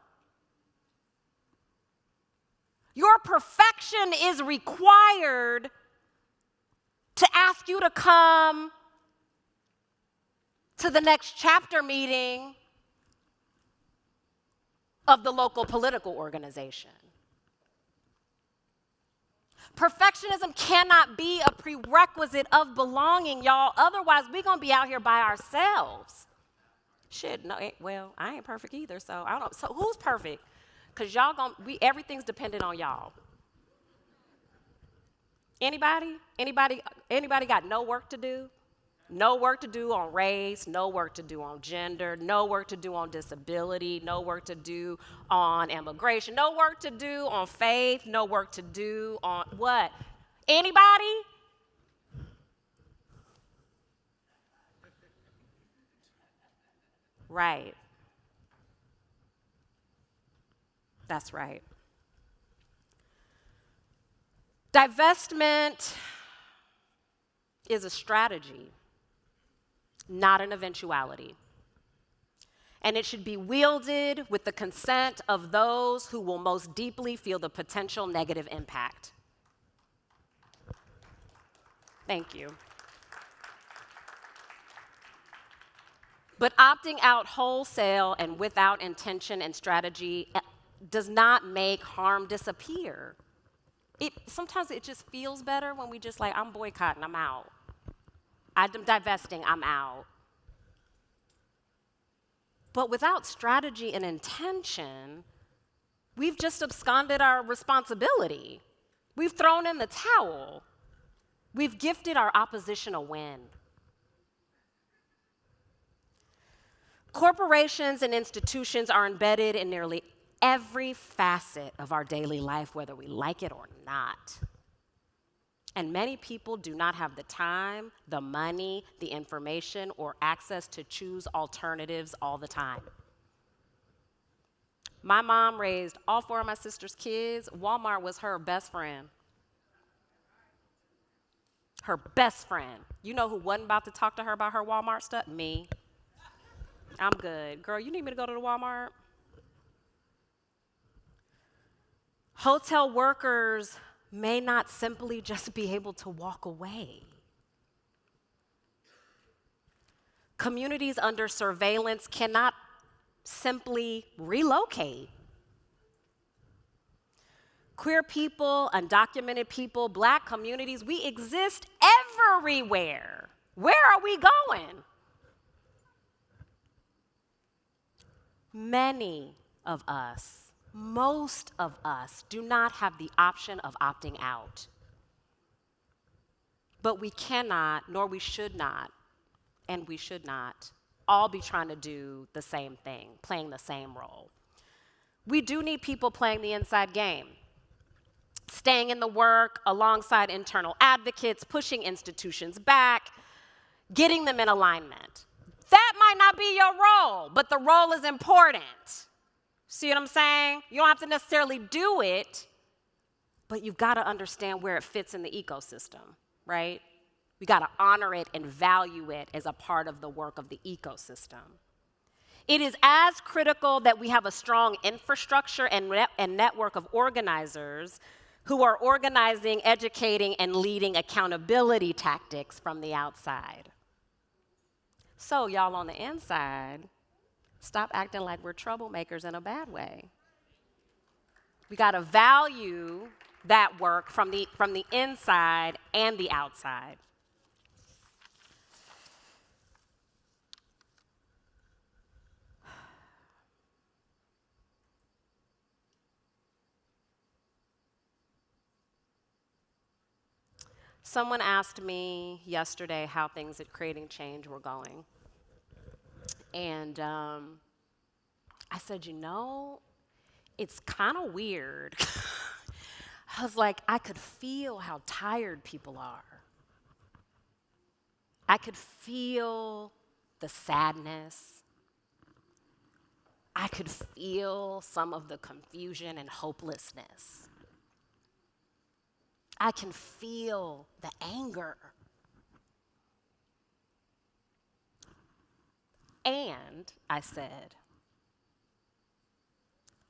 Your perfection is required to ask you to come to the next chapter meeting of the local political organization. Perfectionism cannot be a prerequisite of belonging, y'all. Otherwise, we're going to be out here by ourselves. Shit, no, well, I ain't perfect either, so I don't know. So who's perfect? Because y'all everything's dependent on y'all. Anybody? Anybody got no work to do? No work to do on race, no work to do on gender, no work to do on disability, no work to do on immigration, no work to do on faith, no work to do on what? Anybody? Right. That's right. Divestment is a strategy, not an eventuality. And it should be wielded with the consent of those who will most deeply feel the potential negative impact. Thank you. But opting out wholesale and without intention and strategy does not make harm disappear. Sometimes it just feels better when we just like, I'm boycotting, I'm out. I'm divesting, I'm out. But without strategy and intention, we've just absconded our responsibility. We've thrown in the towel. We've gifted our opposition a win. Corporations and institutions are embedded in nearly every facet of our daily life, whether we like it or not. And many people do not have the time, the money, the information, or access to choose alternatives all the time. My mom raised all 4 of my sister's kids. Walmart was her best friend. Her best friend. You know who wasn't about to talk to her about her Walmart stuff? Me. I'm good. Girl, you need me to go to the Walmart? Hotel workers may not simply just be able to walk away. Communities under surveillance cannot simply relocate. Queer people, undocumented people, Black communities, we exist everywhere. Where are we going? Many of us, most of us, do not have the option of opting out. But we cannot, nor we should not, and we should not, all be trying to do the same thing, playing the same role. We do need people playing the inside game, staying in the work alongside internal advocates, pushing institutions back, getting them in alignment. That might not be your role, but the role is important. See what I'm saying? You don't have to necessarily do it, but you've got to understand where it fits in the ecosystem, right? We got to honor it and value it as a part of the work of the ecosystem. It is as critical that we have a strong infrastructure and network of organizers who are organizing, educating, and leading accountability tactics from the outside. So y'all on the inside, stop acting like we're troublemakers in a bad way. We got to value that work from the inside and the outside. Someone asked me yesterday how things at Creating Change were going. And I said, you know, it's kind of weird. I was like, I could feel how tired people are. I could feel the sadness. I could feel some of the confusion and hopelessness. I can feel the anger. And I said,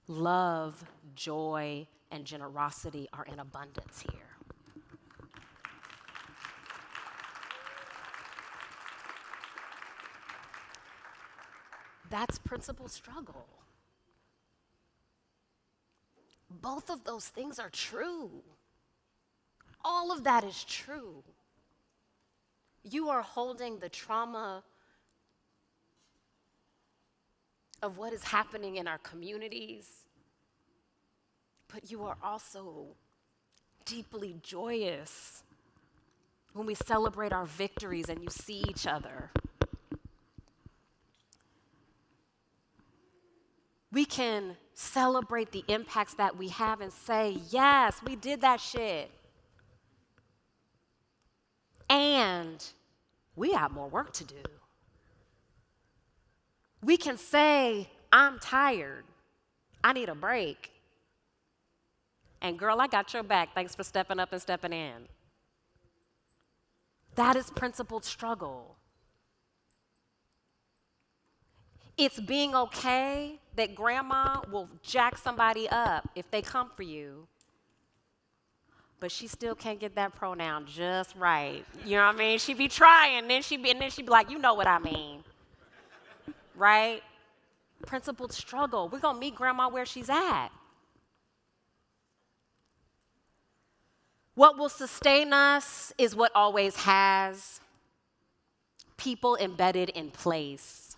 love, joy, and generosity are in abundance here. That's principal struggle. Both of those things are true. All of that is true. You are holding the trauma of what is happening in our communities, but you are also deeply joyous when we celebrate our victories and you see each other. We can celebrate the impacts that we have and say, yes, we did that shit. And we got more work to do. We can say, I'm tired. I need a break. And girl, I got your back. Thanks for stepping up and stepping in. That is principled struggle. It's being okay that grandma will jack somebody up if they come for you, but she still can't get that pronoun just right. You know what I mean? She be trying, then she be like, you know what I mean. Right? Principled struggle. We're going to meet grandma where she's at. What will sustain us is what always has. People embedded in place,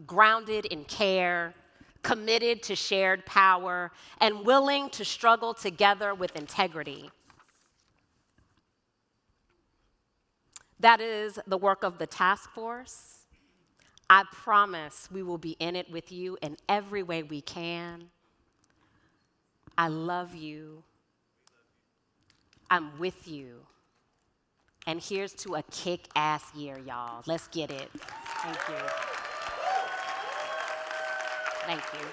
grounded in care, committed to shared power, and willing to struggle together with integrity. That is the work of the task force. I promise we will be in it with you in every way we can. I love you. I'm with you. And here's to a kick-ass year, y'all. Let's get it. Thank you. Thank you.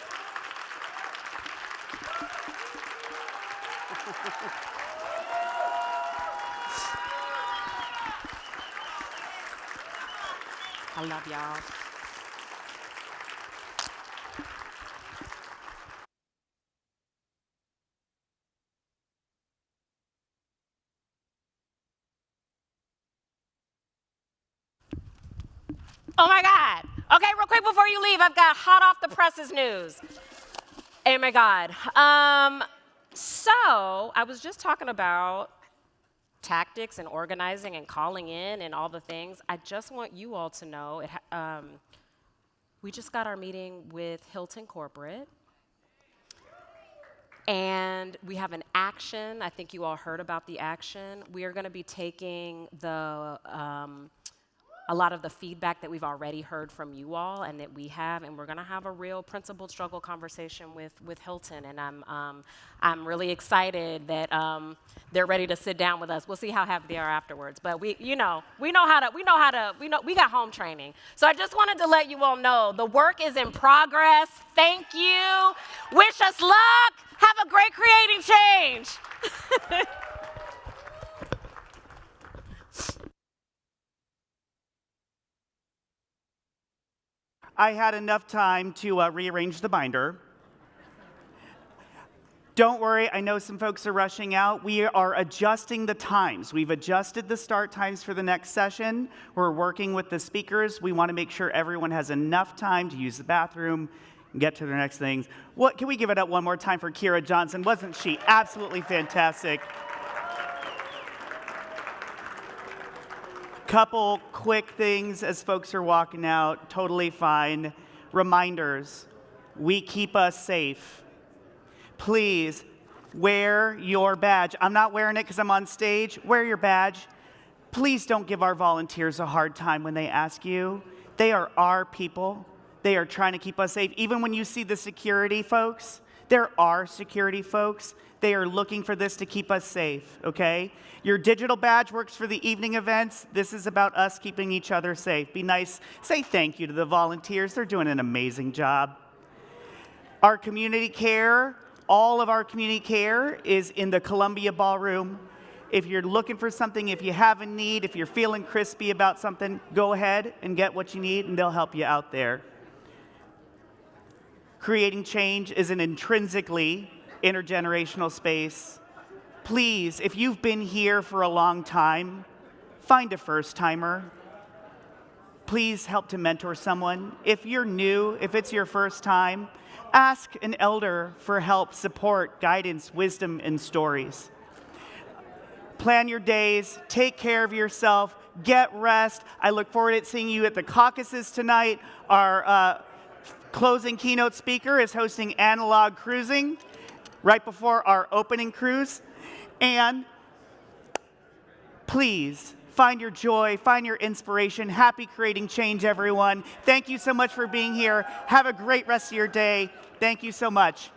I love y'all. Oh my God. Okay, real quick before you leave, I've got hot off the presses news. Oh my God. So I was just talking about tactics and organizing and calling in and all the things. I just want you all to know, we just got our meeting with Hilton Corporate. And we have an action. I think you all heard about the action. We are going to be taking a lot of the feedback that we've already heard from you all and that we have, and we're going to have a real principled struggle conversation with Hilton. And I'm really excited that they're ready to sit down with us. We'll see how happy they are afterwards. But we got home training. So I just wanted to let you all know the work is in progress. Thank you. Wish us luck. Have a great creating change.
I had enough time to rearrange the binder. Don't worry, I know some folks are rushing out. We are adjusting the times. We've adjusted the start times for the next session. We're working with the speakers. We want to make sure everyone has enough time to use the bathroom and get to their next things. Can we give it up one more time for Kierra Johnson? Wasn't she absolutely fantastic? Couple quick things as folks are walking out, totally fine. Reminders, we keep us safe. Please wear your badge. I'm not wearing it because I'm on stage. Wear your badge. Please don't give our volunteers a hard time when they ask you. They are our people. They are trying to keep us safe. Even when you see the security folks, there are security folks. They are looking for this to keep us safe, okay? Your digital badge works for the evening events. This is about us keeping each other safe. Be nice. Say thank you to the volunteers. They're doing an amazing job. Our community care, all of our community care is in the Columbia Ballroom. If you're looking for something, if you have a need, if you're feeling crispy about something, go ahead and get what you need, and they'll help you out there. Creating change is an intrinsically intergenerational space. Please, if you've been here for a long time, find a first-timer. Please help to mentor someone. If you're new, if it's your first time, ask an elder for help, support, guidance, wisdom, and stories. Plan your days, take care of yourself, get rest. I look forward to seeing you at the caucuses tonight. Our closing keynote speaker is hosting Analog Cruising right before our opening cruise. And please find your joy, find your inspiration. Happy creating change, everyone. Thank you so much for being here. Have a great rest of your day. Thank you so much.